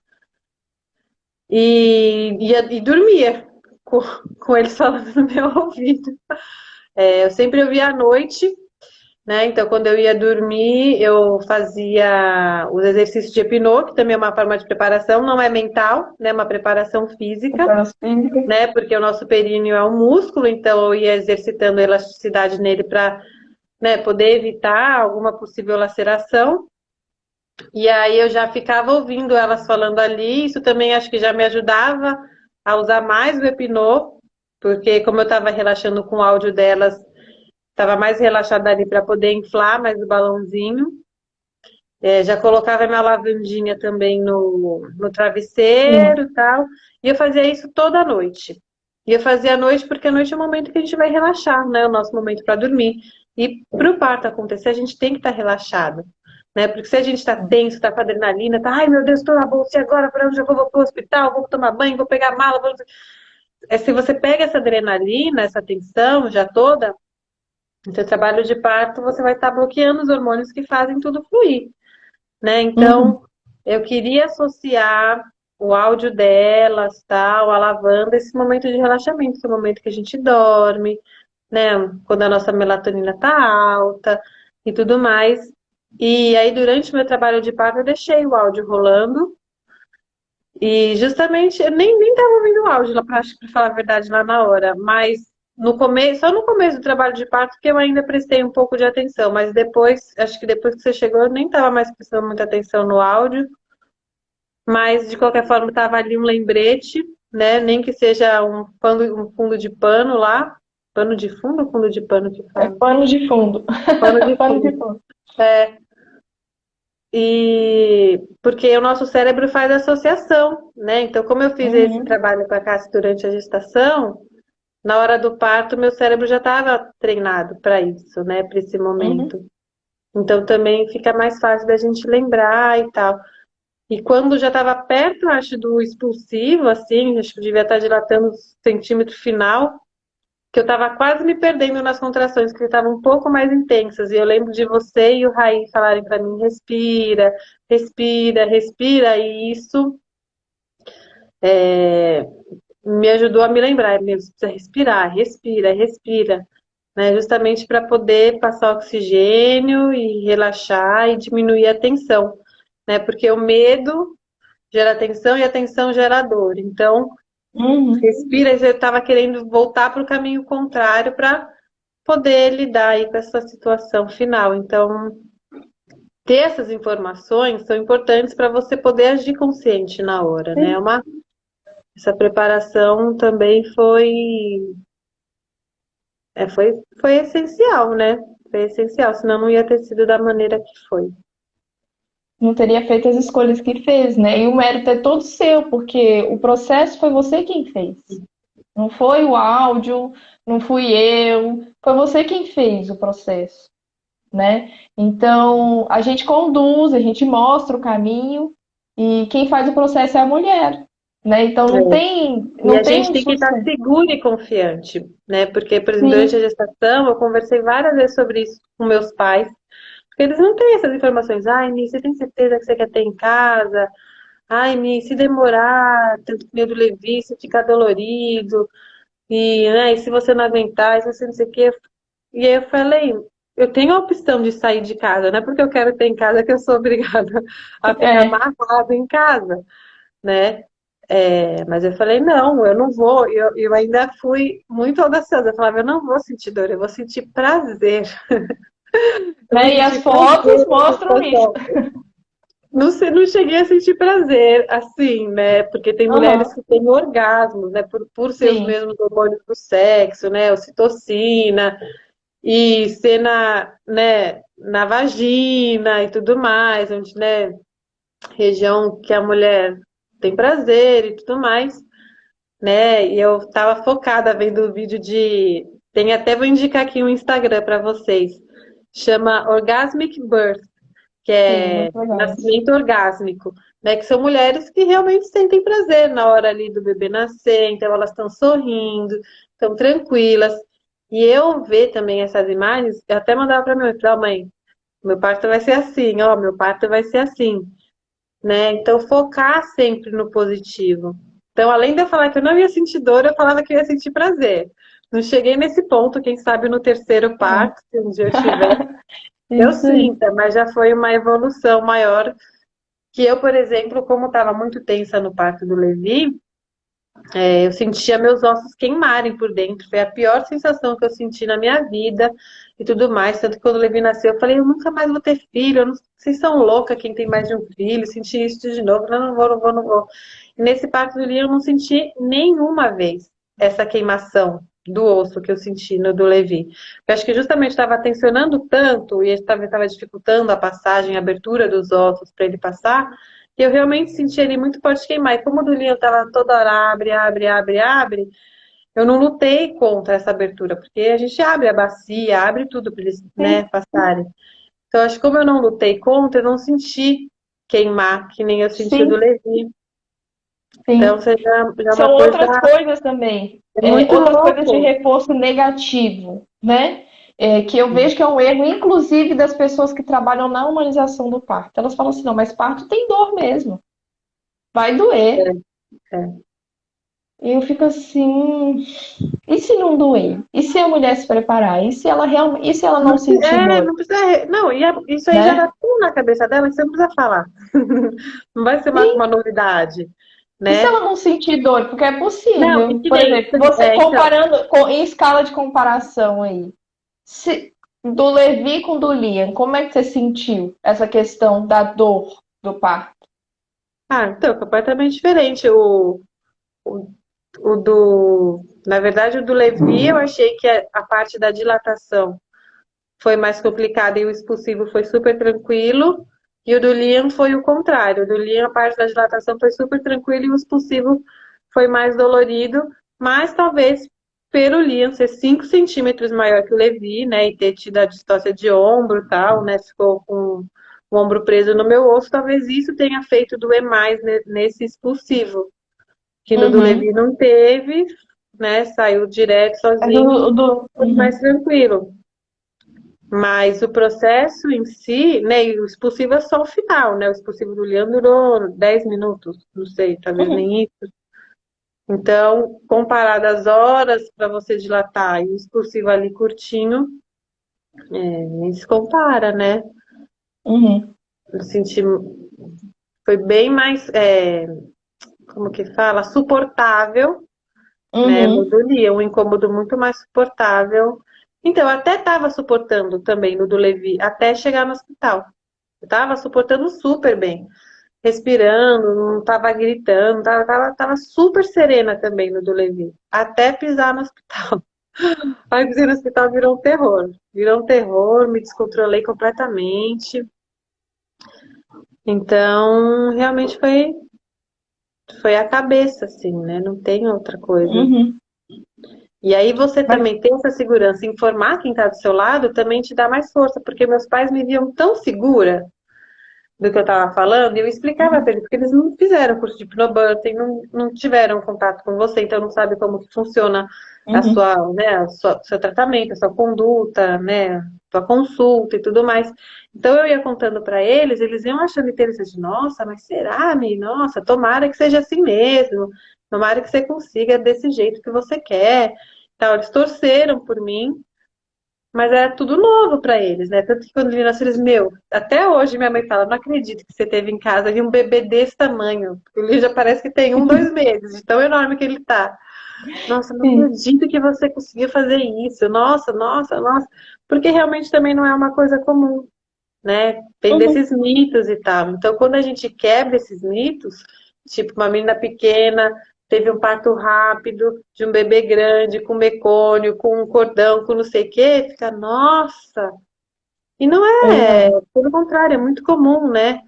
E dormia com, com eles falando no meu ouvido. Eu sempre ouvia à noite, né? Então, quando eu ia dormir, eu fazia os exercícios de Epinô, que também é uma forma de preparação, não é mental, né? É uma preparação física, Preparar física. né? Porque o nosso períneo é um músculo, então eu ia exercitando a elasticidade nele para, né, poder evitar alguma possível laceração. E aí eu já ficava ouvindo elas falando ali, isso também acho que já me ajudava a usar mais o Epinô, porque como eu estava relaxando com o áudio delas, estava mais relaxada ali para poder inflar mais o balãozinho. Já colocava minha lavandinha também no Sim. travesseiro e tal. E eu fazia isso toda noite. E eu fazia à noite porque a noite é o momento que a gente vai relaxar, né? O nosso momento para dormir. E para o parto acontecer, a gente tem que estar relaxado, né? Porque se a gente está tenso, está com adrenalina, tá, ai meu Deus, estou na bolsa, e agora para onde eu vou? Vou para o hospital, vou tomar banho, vou pegar a mala. Se você pega essa adrenalina, essa tensão já toda, no seu trabalho de parto, você vai estar bloqueando os hormônios que fazem tudo fluir, né? Uhum. Então, eu queria associar o áudio delas, tal, a lavanda, esse momento de relaxamento, esse momento que a gente dorme, né? Quando a nossa melatonina tá alta e tudo mais. E aí, durante o meu trabalho de parto, eu deixei o áudio rolando. E justamente, eu nem tava ouvindo o áudio lá, pra falar a verdade, lá na hora, mas no começo, só no começo do trabalho de parto que eu ainda prestei um pouco de atenção, mas depois, acho que depois que você chegou, eu nem tava mais prestando muita atenção no áudio, mas de qualquer forma tava ali um lembrete, né? Nem que seja um fundo de pano lá, pano de fundo ou fundo de pano que É fala? pano de fundo. Pano de Pano de fundo. fundo. E porque o nosso cérebro faz associação, né? Então, como eu fiz esse Uhum. trabalho com a Cássia durante a gestação, na hora do parto, meu cérebro já estava treinado para isso, né? Para esse Uhum. momento. Então, também fica mais fácil da gente lembrar e tal. E quando já estava perto, acho, do expulsivo, assim, acho que devia estar dilatando o centímetro final, que eu estava quase me perdendo nas contrações, que estavam um pouco mais intensas. E eu lembro de você e o Raí falarem para mim: respira, respira, respira. E isso me ajudou a me lembrar: meu, você precisa respirar, respira, respira. Né? Justamente para poder passar oxigênio e relaxar e diminuir a tensão. Né? Porque o medo gera tensão e a tensão gera dor. Então, Uhum. respira. E eu estava querendo voltar para o caminho contrário para poder lidar aí com essa situação final. Então, ter essas informações são importantes para você poder agir consciente na hora, né? Sim. Essa preparação também foi essencial, né? Foi essencial, senão não ia ter sido da maneira que foi. Não teria feito as escolhas que fez, né? E o mérito é todo seu, porque o processo foi você quem fez. Não foi o áudio, não fui eu, foi você quem fez o processo, né? Então, a gente conduz, a gente mostra o caminho e quem faz o processo é a mulher, né? Então, não É. tem, E não a tem gente um tem que estar sucesso. seguro e confiante, né? Porque, por exemplo, durante a Sim, gestação, eu conversei várias vezes sobre isso com meus pais, porque eles não têm essas informações. Ai, Mi, você tem certeza que você quer ter em casa? Ai, Mi, se demorar, tanto que do Levi, se ficar dolorido, e, né, e se você não aguentar, e se você não sei o quê. E aí eu falei, eu tenho a opção de sair de casa, não é porque eu quero ter em casa que eu sou obrigada a ficar é. amarrada em casa, né? Mas eu falei, não, eu não vou. Eu ainda fui muito audaciosa. Eu falava, eu não vou sentir dor, eu vou sentir prazer. Eu vou Né? E as sentir fotos prazer na mostram isso. gestação. Não cheguei a sentir prazer, assim, né? Porque tem mulheres Aham, que têm orgasmos, né? Por ser os sim. mesmos hormônios do sexo, né? Ocitocina, e ser né, na vagina e tudo mais, onde, né, região que a mulher tem prazer e tudo mais, né? E eu tava focada vendo o vídeo de. Tem até, vou indicar aqui um Instagram para vocês. Chama Orgasmic Birth, que Sim, é muito legal isso. nascimento orgásmico, né? Que são mulheres que realmente sentem prazer na hora ali do bebê nascer, então elas estão sorrindo, estão tranquilas. E eu ver também essas imagens, eu até mandava pra minha mãe, falei, ó, mãe, meu parto vai ser assim, ó, meu parto vai ser assim, né? Então, focar sempre no positivo. Então, além de eu falar que eu não ia sentir dor, eu falava que eu ia sentir prazer. Não cheguei nesse ponto, quem sabe no terceiro É. parto, se um dia eu tiver, eu Isso aí. sinta, mas já foi uma evolução maior que eu, por exemplo, como estava muito tensa no parto do Levi, eu sentia meus ossos queimarem por dentro. Foi a pior sensação que eu senti na minha vida e tudo mais. Tanto que quando o Levi nasceu, eu falei, eu nunca mais vou ter filho. Eu não, vocês são loucas quem tem mais de um filho. Senti isso de novo. Não, não vou, não vou, não vou. E nesse parto do Levi, eu não senti nenhuma vez essa queimação do osso que eu senti no do Levi. Eu acho que justamente estava tensionando tanto e estava dificultando a passagem, a abertura dos ossos para ele passar, que eu realmente senti ele muito forte queimar. E como o do Levi estava toda hora abre, abre, abre, abre, eu não lutei contra essa abertura, porque a gente abre a bacia, abre tudo para eles, né, Sim, passarem. Então, acho que como eu não lutei contra, eu não senti queimar, que nem eu senti o do sim, Levi. Então, sim. já é São uma coisa outras coisas também, muito outras coisas de louco. reforço negativo, né? Que eu vejo que é um erro, inclusive, das pessoas que trabalham na humanização do parto. Elas falam assim, não, mas parto tem dor mesmo, vai doer. É, é. E eu fico assim, e se não doer? E se a mulher se preparar? E se ela realmente, e se ela não sentir dor, Não precisa. Não, isso aí já tá né? tudo na cabeça dela que você não precisa falar. Não vai ser uma novidade, E se né? ela não sentir dor? Porque é Não, e possível. que Por nem. exemplo, você Então. comparando em escala de comparação aí. Do Levi com do Liam, como é que você sentiu essa questão da dor do parto? Ah, então, completamente diferente. O, o do. Na verdade, o do Levi, eu achei que a parte da dilatação foi mais complicada e o expulsivo foi super tranquilo. E o do Liam foi o contrário. O do Liam, a parte da dilatação foi super tranquilo e o expulsivo foi mais dolorido, mas talvez pelo Liam ser 5 centímetros maior que o Levi, né, e ter tido a distócia de ombro e tal, né, ficou com o ombro preso no meu osso, talvez isso tenha feito doer mais nesse expulsivo, que no do Levi Uhum. não teve, né, saiu direto É sozinho, foi mais uhum. tranquilo. Mas o processo em si, né, e o expulsivo é só o final, né? O expulsivo do Leão durou 10 minutos, não sei, talvez Uhum. nem isso. Então, comparado às horas para você dilatar e o expulsivo ali curtinho, nem se compara, né? Uhum. Eu senti, foi bem mais, como que fala? Suportável, né? No Uhum. do Leão, um incômodo muito mais suportável. Então, eu até estava suportando também no do Levi, até chegar no hospital. Eu estava suportando super bem. Respirando, não estava gritando, tava super serena também no do Levi, até pisar no hospital. Aí pisei no hospital virou um terror, me descontrolei completamente. Então, realmente foi a cabeça, assim, né? Não tem outra coisa. Uhum. E aí você Mas, também ter essa segurança, informar quem está do seu lado também te dá mais força, porque meus pais me viam tão segura do que eu estava falando, e eu explicava para uhum. eles, porque eles não fizeram curso de hypnobirthing, não tiveram contato com você, então não sabe como que funciona a Uhum. sua, né, seu tratamento, a sua conduta, né, sua consulta e tudo mais. Então eu ia contando para eles, eles iam achando interessante, nossa, mas será, Mi? Nossa, tomara que seja assim mesmo, tomara que você consiga desse jeito que você quer. Então, eles torceram por mim, mas era tudo novo para eles, né? Tanto que quando ele nasceu, eles, meu, até hoje minha mãe fala, não acredito que você teve em casa ali um bebê desse tamanho. Ele já parece que tem 1, 2 meses, de tão enorme que ele tá. Nossa, não Sim. acredito que você conseguiu fazer isso. Nossa, nossa, nossa. Porque realmente também não é uma coisa comum, né? Tem Uhum. desses mitos e tal. Então, quando a gente quebra esses mitos, tipo, uma menina pequena teve um parto rápido de um bebê grande, com mecônio, com um cordão, com não sei o quê, fica, nossa. E não é, Exato. pelo contrário, é muito comum, né?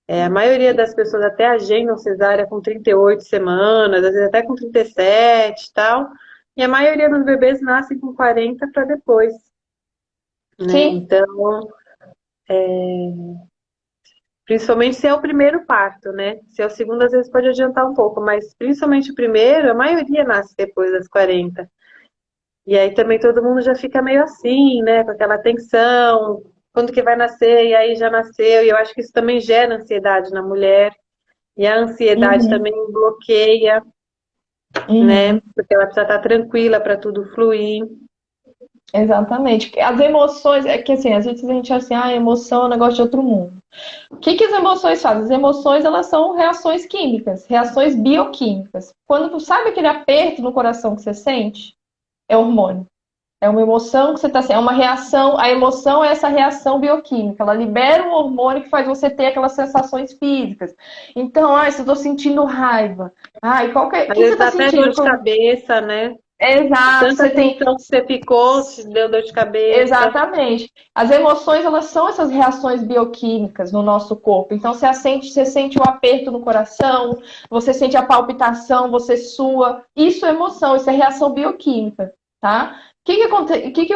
A maioria das pessoas até agendam cesárea com 38 semanas, às vezes até com 37 e tal. E a maioria dos bebês nascem com 40 para depois, né? Sim. Então, principalmente se é o primeiro parto, né? Se é o segundo, às vezes pode adiantar um pouco, mas principalmente o primeiro, a maioria nasce depois das 40. E aí também todo mundo já fica meio assim, né? Com aquela tensão, quando que vai nascer, e aí já nasceu. E eu acho que isso também gera ansiedade na mulher. E a ansiedade Uhum, também bloqueia, né? uhum. Porque ela precisa estar tranquila para tudo fluir. Exatamente. As emoções, é que assim, às vezes a gente acha assim, ah, emoção é um negócio de outro mundo. O que que as emoções fazem? As emoções, elas são reações químicas, reações bioquímicas. Quando sabe aquele aperto no coração que você sente? É hormônio. É uma emoção que você está sentindo, é uma reação. A emoção é essa reação bioquímica. Ela libera um hormônio que faz você ter aquelas sensações físicas. Então, se eu estou sentindo raiva. O Às que você vezes está dá até dor sentindo? de cabeça, né? Exato, Tanta você tem. tensão que você ficou, te deu dor de cabeça. Exatamente. As emoções, elas são essas reações bioquímicas no nosso corpo. Então, você sente o aperto no coração, você sente a palpitação, você sua. Isso é emoção, isso é reação bioquímica, tá? O que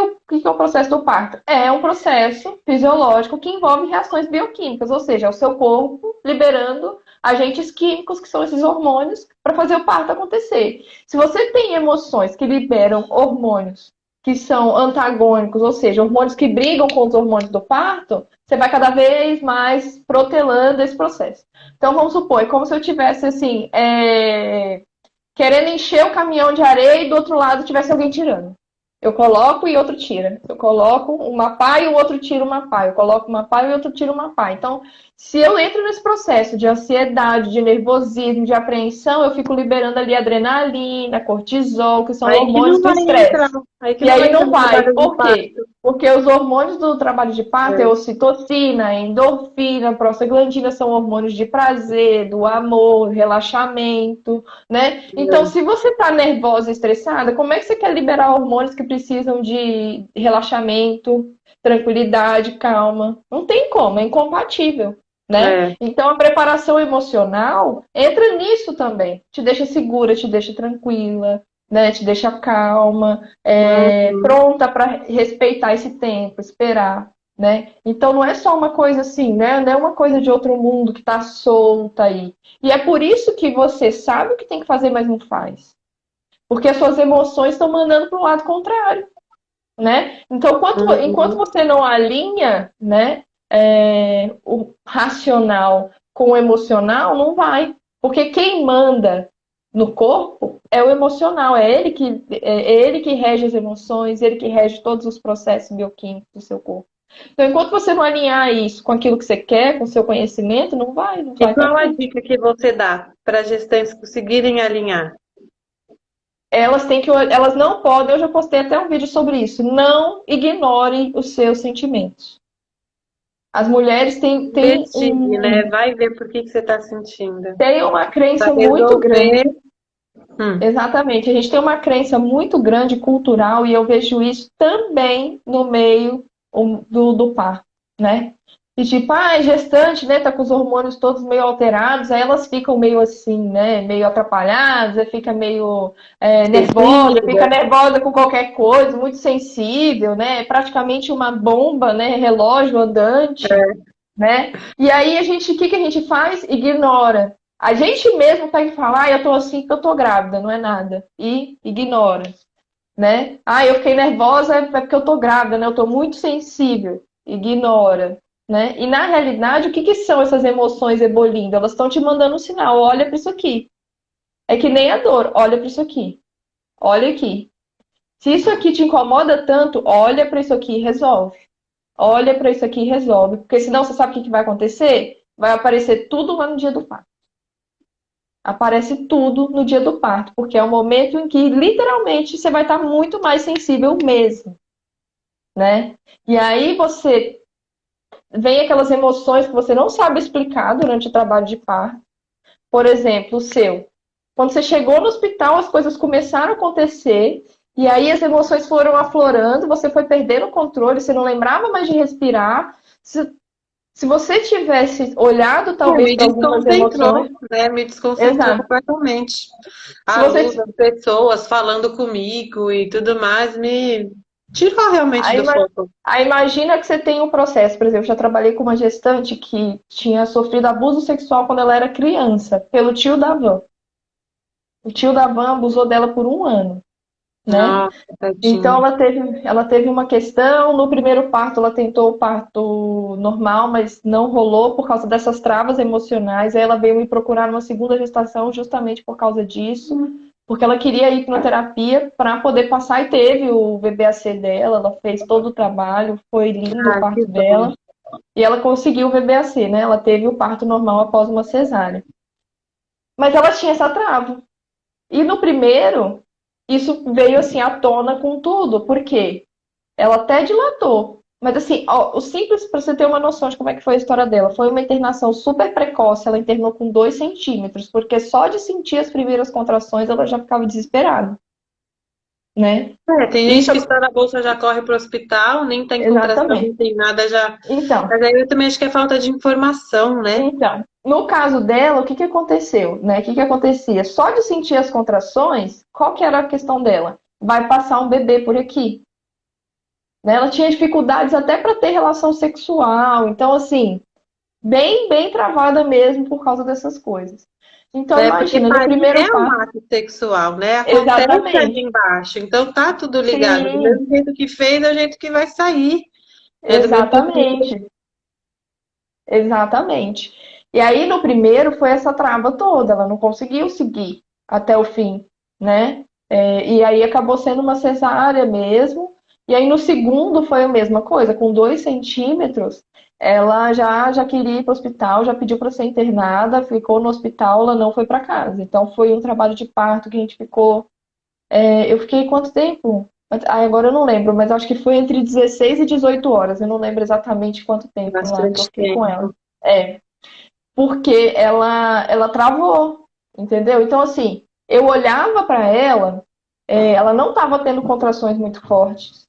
é o processo do parto? É um processo fisiológico que envolve reações bioquímicas, ou seja, é o seu corpo liberando agentes químicos, que são esses hormônios, para fazer o parto acontecer. Se você tem emoções que liberam hormônios que são antagônicos, ou seja, hormônios que brigam com os hormônios do parto, você vai cada vez mais protelando esse processo. Então, vamos supor, é como se eu tivesse assim, querendo encher o caminhão de areia e do outro lado tivesse alguém tirando. Eu coloco e outro tira. Eu coloco uma pá e o outro tira uma pá. Eu coloco uma pá e o outro tira uma pá. Então, se eu entro nesse processo de ansiedade, de nervosismo, de apreensão, eu fico liberando ali adrenalina, cortisol, que são Aí que hormônios não do vai entrar, estresse. aí que E não vai aí entrar não no vai. trabalho de Por quê? parto. Porque os hormônios do trabalho de parto é É, ocitocina, endorfina, prostaglandina, são hormônios de prazer, do amor, relaxamento, né? Então, é. se você está nervosa e estressada, como é que você quer liberar hormônios que precisam de relaxamento, tranquilidade, calma? Não tem como, é incompatível, né? É. Então, a preparação emocional entra nisso também. Te deixa segura, te deixa tranquila, né? Te deixa calma, Uhum. pronta para respeitar esse tempo, esperar. Né? Então não é só uma coisa assim, né? Não é uma coisa de outro mundo que está solta aí. E é por isso que você sabe o que tem que fazer, mas não faz. Porque as suas emoções estão mandando para o lado contrário, né? Então, enquanto Uhum. você não alinha, né, o racional com o emocional, não vai. Porque quem manda no corpo é o emocional, é ele que rege as emoções, ele que rege todos os processos bioquímicos do seu corpo. Então, enquanto você não alinhar isso com aquilo que você quer, com o seu conhecimento, não E vai para qual a frente. dica que você dá para gestantes conseguirem alinhar? Elas não podem, eu já postei até um vídeo sobre isso, não ignore os seus sentimentos. As mulheres Investigue, né? Vai ver por que que você está sentindo. têm uma Para crença muito resolver. grande. Hum. Exatamente, a gente tem uma crença muito grande cultural e eu vejo isso também no meio do parto, né? E tipo, gestante, né, tá com os hormônios todos meio alterados, aí elas ficam meio assim, né, meio atrapalhadas, aí fica meio nervosa, Esquecida. fica nervosa com qualquer coisa, muito sensível, né, é praticamente uma bomba, né, relógio andante, né? E aí o que que a gente faz? Ignora. A gente mesmo pega e fala, eu tô assim porque eu tô grávida, não é nada. E ignora, né? Eu fiquei nervosa é porque eu tô grávida, né? Eu tô muito sensível. Ignora, né? E na realidade, o que que são essas emoções ebolindo? Elas estão te mandando um sinal, olha para isso aqui. É que nem a dor, olha para isso aqui. Olha aqui. Se isso aqui te incomoda tanto, olha para isso aqui e resolve. Olha para isso aqui e resolve. Porque senão você sabe o que vai acontecer? Vai aparecer tudo lá no dia do parto. Aparece tudo no dia do parto, porque é o momento em que literalmente você vai estar muito mais sensível mesmo, né? E aí você vem aquelas emoções que você não sabe explicar durante o trabalho de parto. Por exemplo, o seu. Quando você chegou no hospital, as coisas começaram a acontecer, e aí as emoções foram aflorando, você foi perdendo o controle, você não lembrava mais de respirar. Se você tivesse olhado, talvez, Me para algumas desconcentrou, emoções. né? Me desconcentrou Exato. completamente. Se A luz, você. as pessoas falando comigo e tudo mais me tirou realmente Aí, do foco. aí imagina que você tem um processo. Por exemplo, eu já trabalhei com uma gestante que tinha sofrido abuso sexual quando ela era criança, pelo tio da van. O tio da van abusou dela por um ano. né? Nossa, Então tadinha. ela teve uma questão, no primeiro parto ela tentou o parto normal, mas não rolou por causa dessas travas emocionais. Aí ela veio me procurar numa segunda gestação justamente por causa disso, porque ela queria ir hipnoterapia para poder passar e teve o VBAC dela, ela fez todo o trabalho, foi lindo o Ah, que parto bom. dela e ela conseguiu o VBAC, né? Ela teve o parto normal após uma cesárea. Mas ela tinha essa trava. E no primeiro, isso veio assim à tona com tudo, porque ela até dilatou. Mas assim, ó, o simples, para você ter uma noção de como é que foi a história dela, foi uma internação super precoce, ela internou com 2 centímetros, porque só de sentir as primeiras contrações ela já ficava desesperada, né? É, tem gente Isso, que está na bolsa já corre para o hospital, nem tem contração, exatamente. nem tem nada já. Então, Mas aí eu também acho que é falta de informação, né? no caso dela, o que que aconteceu, né? O que que acontecia? Só de sentir as contrações, qual que era a questão dela? Vai passar um bebê por aqui, né? Ela tinha dificuldades até para ter relação sexual, então assim, bem travada mesmo por causa dessas coisas. Então, É porque imagina, no parir primeiro é um parto, ato sexual, né? Acontece ali exatamente, embaixo. Então tá tudo ligado. Do sim, mesmo jeito que fez, é o jeito que vai sair. É do mesmo jeito. exatamente, exatamente. E aí, no primeiro, foi essa trava toda, ela não conseguiu seguir até o fim, né? E aí acabou sendo uma cesárea mesmo. E aí, no segundo, foi a mesma coisa, com 2 centímetros, ela já queria ir para o hospital, já pediu para ser internada, ficou no hospital, ela não foi para casa. Então, foi um trabalho de parto que a gente ficou. Eu fiquei quanto tempo? Agora eu não lembro, mas acho que foi entre 16 e 18 horas. Eu não lembro exatamente quanto tempo lá que eu Bastante fiquei com ela. tempo. É, porque ela travou, entendeu? Então, assim, eu olhava para ela, ela não estava tendo contrações muito fortes.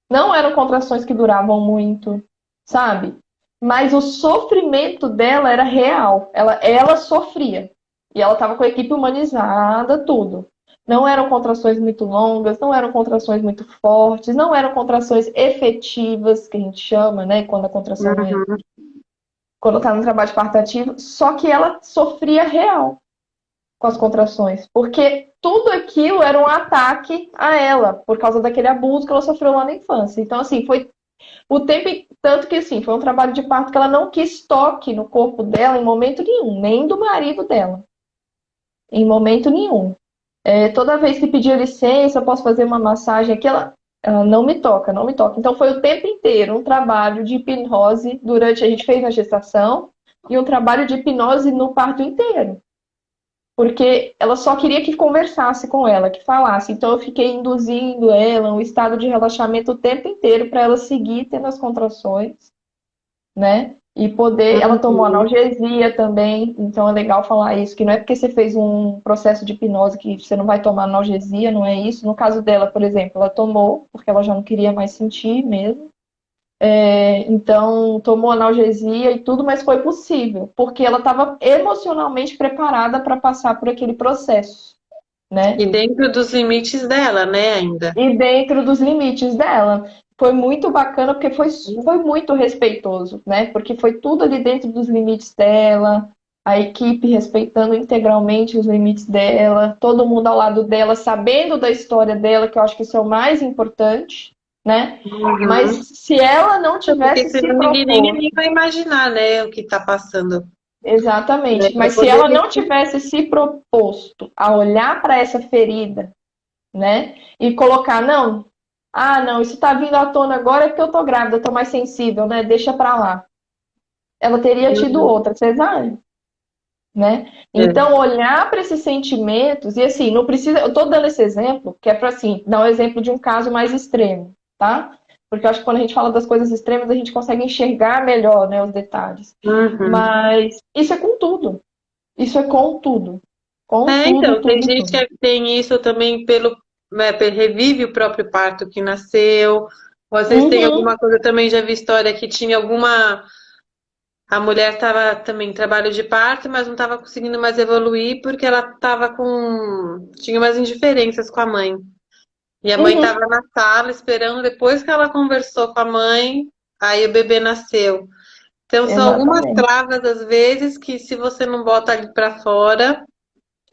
Não eram contrações que duravam muito, sabe? Mas o sofrimento dela era real. Ela sofria. E ela estava com a equipe humanizada, tudo. Não eram contrações muito longas, não eram contrações muito fortes, não eram contrações efetivas, que a gente chama, né? Quando a contração é. Uhum. Quando está no trabalho de parto ativo, só que ela sofria real com as contrações, porque tudo aquilo era um ataque a ela, por causa daquele abuso que ela sofreu lá na infância. Então, assim, foi o tempo, tanto que assim, foi um trabalho de parto que ela não quis toque no corpo dela em momento nenhum, nem do marido dela, em momento nenhum. Toda vez que pedia licença, eu posso fazer uma massagem aqui, ela não me toca, não me toca. Então foi o tempo inteiro um trabalho de hipnose durante, a gente fez na gestação, e um trabalho de hipnose no parto inteiro. Porque ela só queria que conversasse com ela, que falasse. Então eu fiquei induzindo ela um estado de relaxamento o tempo inteiro para ela seguir tendo as contrações, né? E poder. Ela tomou Uhum. analgesia também, então é legal falar isso, que não é porque você fez um processo de hipnose que você não vai tomar analgesia, não é isso. No caso dela, por exemplo, ela tomou, porque ela já não queria mais sentir mesmo. Então, tomou analgesia e tudo, mas foi possível, porque ela estava emocionalmente preparada para passar por aquele processo, né? E dentro dos limites dela, né, ainda. E dentro dos limites dela. Foi muito bacana, porque foi muito respeitoso, né? Porque foi tudo ali dentro dos limites dela, a equipe respeitando integralmente os limites dela, todo mundo ao lado dela, sabendo da história dela, que eu acho que isso é o mais importante, né? Mas Uhum. se ela não Porque tivesse se senão ninguém proposto, vai imaginar, né, o que tá passando. Né, exatamente, para mas se poder ela não ver. tivesse se proposto a olhar para essa ferida, né? E colocar, não, não, isso tá vindo à tona agora é porque eu tô grávida, eu tô mais sensível, né? Deixa pra lá. Ela teria tido Uhum. outra cesárea, né? É. Então, olhar para esses sentimentos, e assim, não precisa. Eu tô dando esse exemplo, que é para assim, dar um exemplo de um caso mais extremo, tá? Porque eu acho que quando a gente fala das coisas extremas, a gente consegue enxergar melhor, né, os detalhes. Uhum. Mas isso é com tudo. Isso é com tudo. Com tudo, Então, tem tudo, gente tudo. que tem isso também pelo, né, revive o próprio parto que nasceu, ou às vezes tem Uhum, alguma coisa, também já vi história que tinha alguma, a mulher estava também em trabalho de parto, mas não estava conseguindo mais evoluir porque ela estava tinha umas indiferenças com a mãe. E a mãe estava uhum, na sala esperando, depois que ela conversou com a mãe, aí o bebê nasceu. Então, são algumas exatamente. travas, às vezes, que se você não bota ali para fora,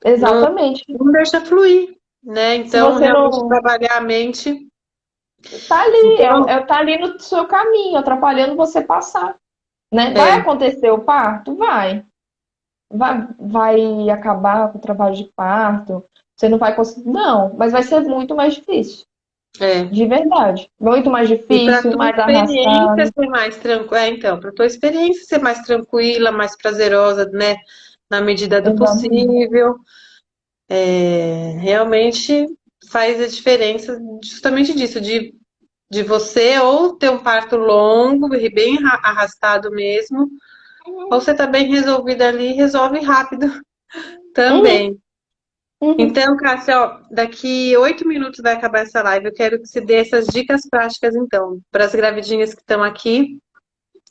não, Exatamente. não deixa fluir. né? Se Então, você realmente não trabalhar a mente. tá ali, Então, tá ali no seu caminho, atrapalhando você passar, né? Vai é, acontecer o parto? Vai acabar com o trabalho de parto? Você não vai conseguir? Não, mas vai ser muito mais difícil, é. de verdade. Muito mais E para difícil, tua mais experiência arrastado. ser mais tranquila, então, para tua experiência ser mais tranquila, mais prazerosa, né? Na medida do Exatamente. possível, realmente faz a diferença justamente disso, de você ou ter um parto longo e bem arrastado mesmo, ou você tá bem resolvida ali, resolve rápido Uhum, também. uhum. Então, Cássia, ó, daqui 8 minutos vai acabar essa live. Eu quero que você dê essas dicas práticas, então, para as gravidinhas que estão aqui.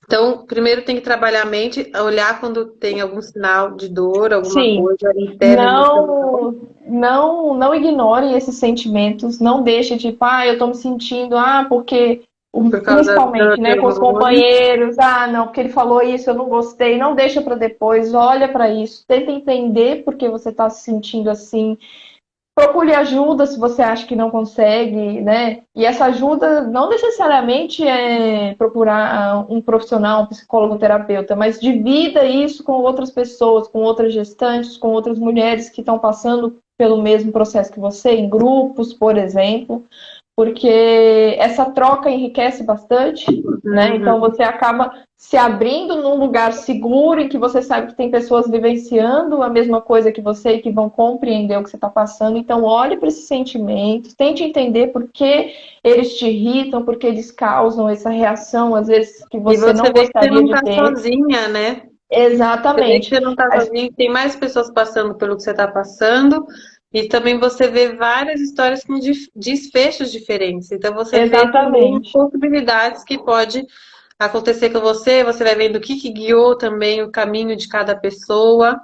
Então, primeiro tem que trabalhar a mente, olhar quando tem algum sinal de dor, alguma Sim. coisa interna emocional, Não ignorem esses sentimentos, não deixe de, eu tô me sentindo, porque, por causa principalmente, do né, com os hormônio. companheiros, não, porque ele falou isso, eu não gostei, não deixa para depois, olha para isso, tenta entender por que você está se sentindo assim, procure ajuda se você acha que não consegue, né? E essa ajuda não necessariamente é procurar um profissional, um psicólogo, um terapeuta, mas divida isso com outras pessoas, com outras gestantes, com outras mulheres que estão passando pelo mesmo processo que você, em grupos, por exemplo, porque essa troca enriquece bastante, né? Então Uhum. você acaba se abrindo num lugar seguro em que você sabe que tem pessoas vivenciando a mesma coisa que você e que vão compreender o que você está passando. Então olhe para esses sentimentos, tente entender por que eles te irritam, por que eles causam essa reação, às vezes, que E você você não vê que você gostaria não de está ter. sozinha, né? Você vê que Exatamente. você não está sozinha, que tem mais pessoas passando pelo que você está passando, e também você vê várias histórias com desfechos diferentes. Então você vê também as Exatamente. possibilidades que pode acontecer com você, você vai vendo o que que guiou também o caminho de cada pessoa,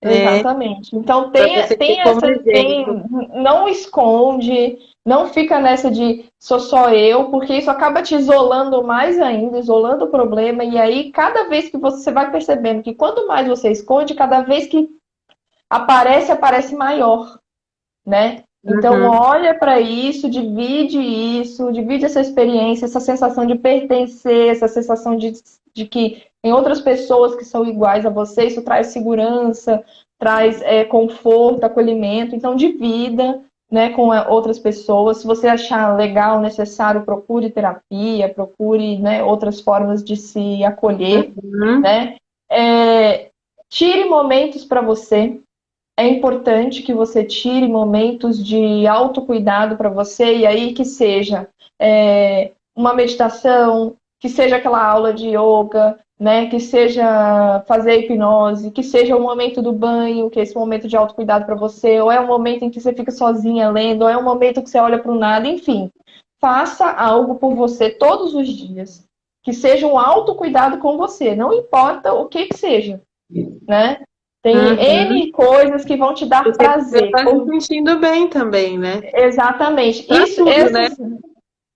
né? Exatamente. Então Para você ter como exemplo. não esconde, não fica nessa de sou só eu, porque isso acaba te isolando mais ainda, isolando o problema, e aí cada vez que você vai percebendo que quanto mais você esconde, cada vez que aparece maior, né? Então Uhum, olha para isso, divide essa experiência, essa sensação de pertencer, essa sensação de que tem outras pessoas que são iguais a você, isso traz segurança, traz conforto, acolhimento, então divida, né, com outras pessoas. Se você achar legal, necessário, procure terapia, procure, né, outras formas de se acolher, uhum, né? É, tire momentos para você, é importante que você tire momentos de autocuidado para você, e aí que seja uma meditação, que seja aquela aula de yoga, né? Que seja fazer hipnose, que seja o momento do banho, que é esse momento de autocuidado para você, ou é um momento em que você fica sozinha lendo, ou é um momento que você olha para o nada, enfim. Faça algo por você todos os dias. Que seja um autocuidado com você, não importa o que seja, né? Tem uhum. N coisas que vão te dar Porque você prazer. está se sentindo bem também, né? Exatamente. Pra tudo, né?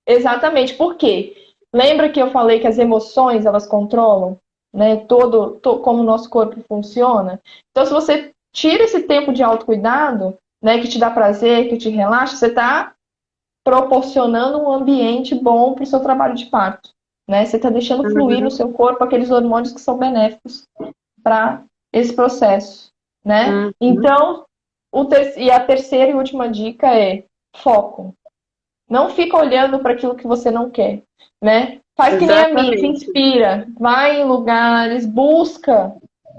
Exatamente. Por quê? Lembra que eu falei que as emoções, elas controlam, né, como o nosso corpo funciona? Então, se você tira esse tempo de autocuidado, né, que te dá prazer, que te relaxa, você está proporcionando um ambiente bom para o seu trabalho de parto, né? Você está deixando fluir no Uhum, seu corpo aqueles hormônios que são benéficos para esse processo, né? uhum. Então, e a terceira e última dica é foco. Não fica olhando para aquilo que você não quer, né? Faz que nem a mim, se Exatamente. inspira, vai em lugares, busca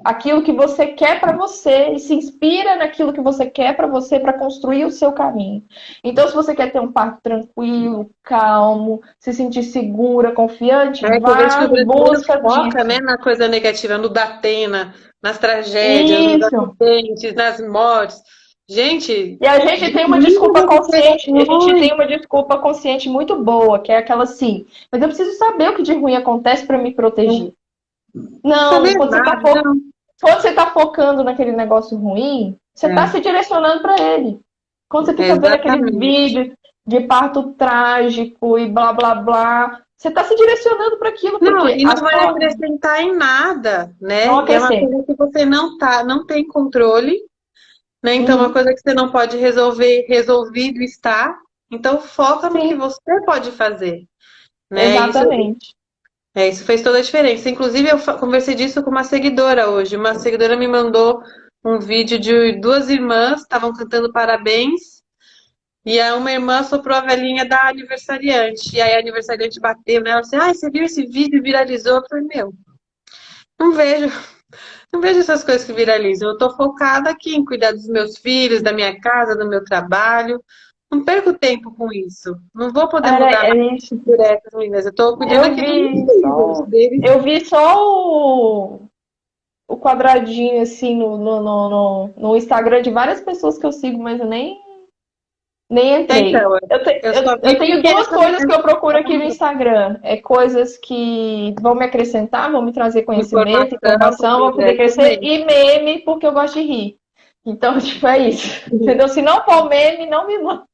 aquilo que você quer para você e se inspira naquilo que você quer para você para construir o seu caminho. Então, se você quer ter um parto tranquilo, calmo, se sentir segura, confiante, É que eu vejo que vá o em brasileiro busca foca, né, disso. na coisa negativa, no Datena, nas tragédias, nos Isso. acidentes, nas mortes. Gente, E a gente tem uma desliga desculpa dessas consciente, a gente questões. tem uma desculpa consciente muito boa, que é aquela assim, mas eu preciso saber o que de ruim acontece para me Não proteger. saber Não, nada, não. quando você tá focando naquele negócio ruim, você tá É, se direcionando para ele. Quando você fica vendo aqueles exatamente. vídeos de parto trágico e blá blá blá, você tá se direcionando para aquilo, Não, porque e a não vai sua acrescentar em nada, não né? E é uma acrescenta. coisa que você não tem controle. né? Então, uma Uhum. coisa que você não pode resolver, resolvido está. Então, foca no que Sim, você pode fazer, né? exatamente. Isso fez toda a diferença. Inclusive, eu conversei disso com uma seguidora hoje. Uma seguidora me mandou um vídeo de duas irmãs, estavam cantando parabéns, e aí uma irmã soprou a velhinha da aniversariante. E aí a aniversariante bateu nela e disse, ai, você viu esse vídeo e viralizou? Eu falei, meu, não vejo, não vejo essas coisas que viralizam. Eu tô focada aqui em cuidar dos meus filhos, da minha casa, do meu trabalho. Não perco tempo com isso. Não vou poder mudar É mais isso. por essas meninas. Eu tô cuidando Eu aqui dos meus vi filhos, só, deles. eu vi só o quadradinho assim no Instagram de várias pessoas que eu sigo, mas eu nem entrei. Então, eu só Eu vi tenho porque duas coisas que eu procuro essa aqui no Instagram. É coisas que vão me acrescentar, vão me trazer conhecimento, informação, informação, vão é poder isso crescer, mesmo. e meme, porque eu gosto de rir. Então, tipo, é isso. Entendeu? Se não for meme, não me manda.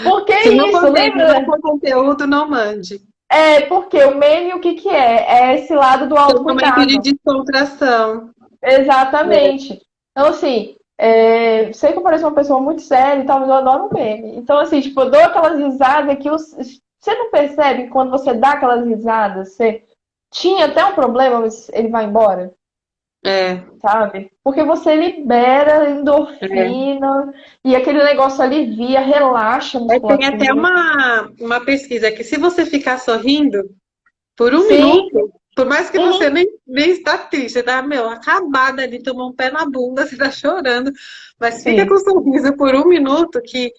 Porque Se é não isso, for meme, não lembra? for conteúdo, não mande. É, porque o meme, o que que é? É esse lado do É um momento de autocuidado. descontração. Exatamente. Então, assim, sei que eu pareço uma pessoa muito séria e tal, mas eu adoro um meme. Então, assim, tipo, eu dou aquelas risadas que você não percebe que quando você dá aquelas risadas, você tinha até um problema, mas ele vai embora, É, sabe? Porque você libera é. endorfina e aquele negócio alivia, relaxa a Tem até musculatura. uma pesquisa que se você ficar sorrindo por um Sim, minuto, por mais que você uhum, nem está triste, você tá, meu, acabada ali, tomou um pé na bunda, você tá chorando, mas fica com sim. um sorriso por um minuto que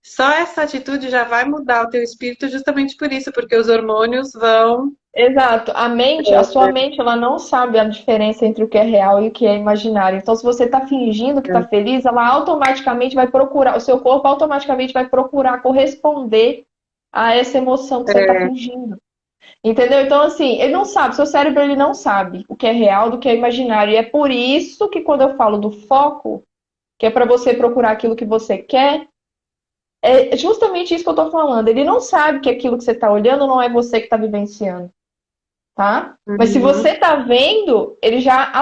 só essa atitude já vai mudar o teu espírito justamente por isso, porque os hormônios vão. Exato. A sua mente, ela não sabe a diferença entre o que é real e o que é imaginário. Então, se você está fingindo que está feliz, ela automaticamente vai procurar, o seu corpo automaticamente vai procurar corresponder a essa emoção que você está É, fingindo. Entendeu? Então, assim, ele não sabe, seu cérebro ele não sabe o que é real do que é imaginário. E é por isso que quando eu falo do foco, que é para você procurar aquilo que você quer, é justamente isso que eu estou falando. Ele não sabe que aquilo que você está olhando não é você que está vivenciando, tá? Mas se uhum. você tá vendo, ele já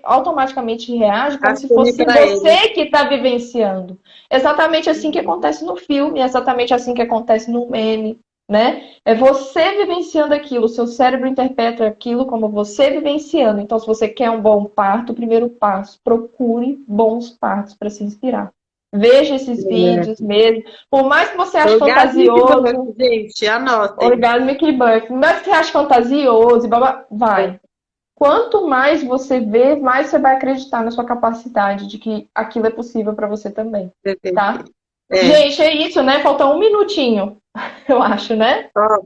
automaticamente reage como se Assume fosse para ele. você que está vivenciando. Exatamente assim que acontece no filme, exatamente assim que acontece no meme, né? É você vivenciando aquilo, o seu cérebro interpreta aquilo como você vivenciando. Então, se você quer um bom parto, o primeiro passo, procure bons partos para se inspirar. Veja esses vídeos mesmo. Por mais que você ache Orgasmic fantasioso, Birth, gente, anotem. Orgasmic Birth. Mas você acha fantasioso, vai. Quanto mais você vê, mais você vai acreditar na sua capacidade de que aquilo é possível para você também, tá? É. Gente, é isso, né? Falta um minutinho, eu acho, né? Ó,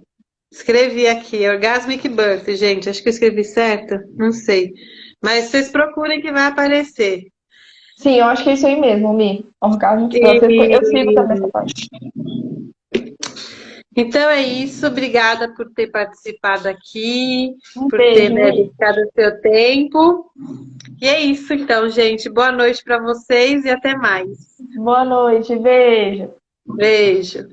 escrevi aqui, Orgasmic Birth, gente. Acho que eu escrevi certo? Não sei. Mas vocês procurem que vai aparecer. Sim, eu acho que é isso aí mesmo, Mi. Orgasmic Birth. Eu sigo também essa E parte. então é isso. Obrigada por ter participado aqui, Um por ter, beijo, né, Mi. dedicado o seu tempo. E é isso, então, gente. Boa noite para vocês e até mais. Boa noite, beijo. Beijo.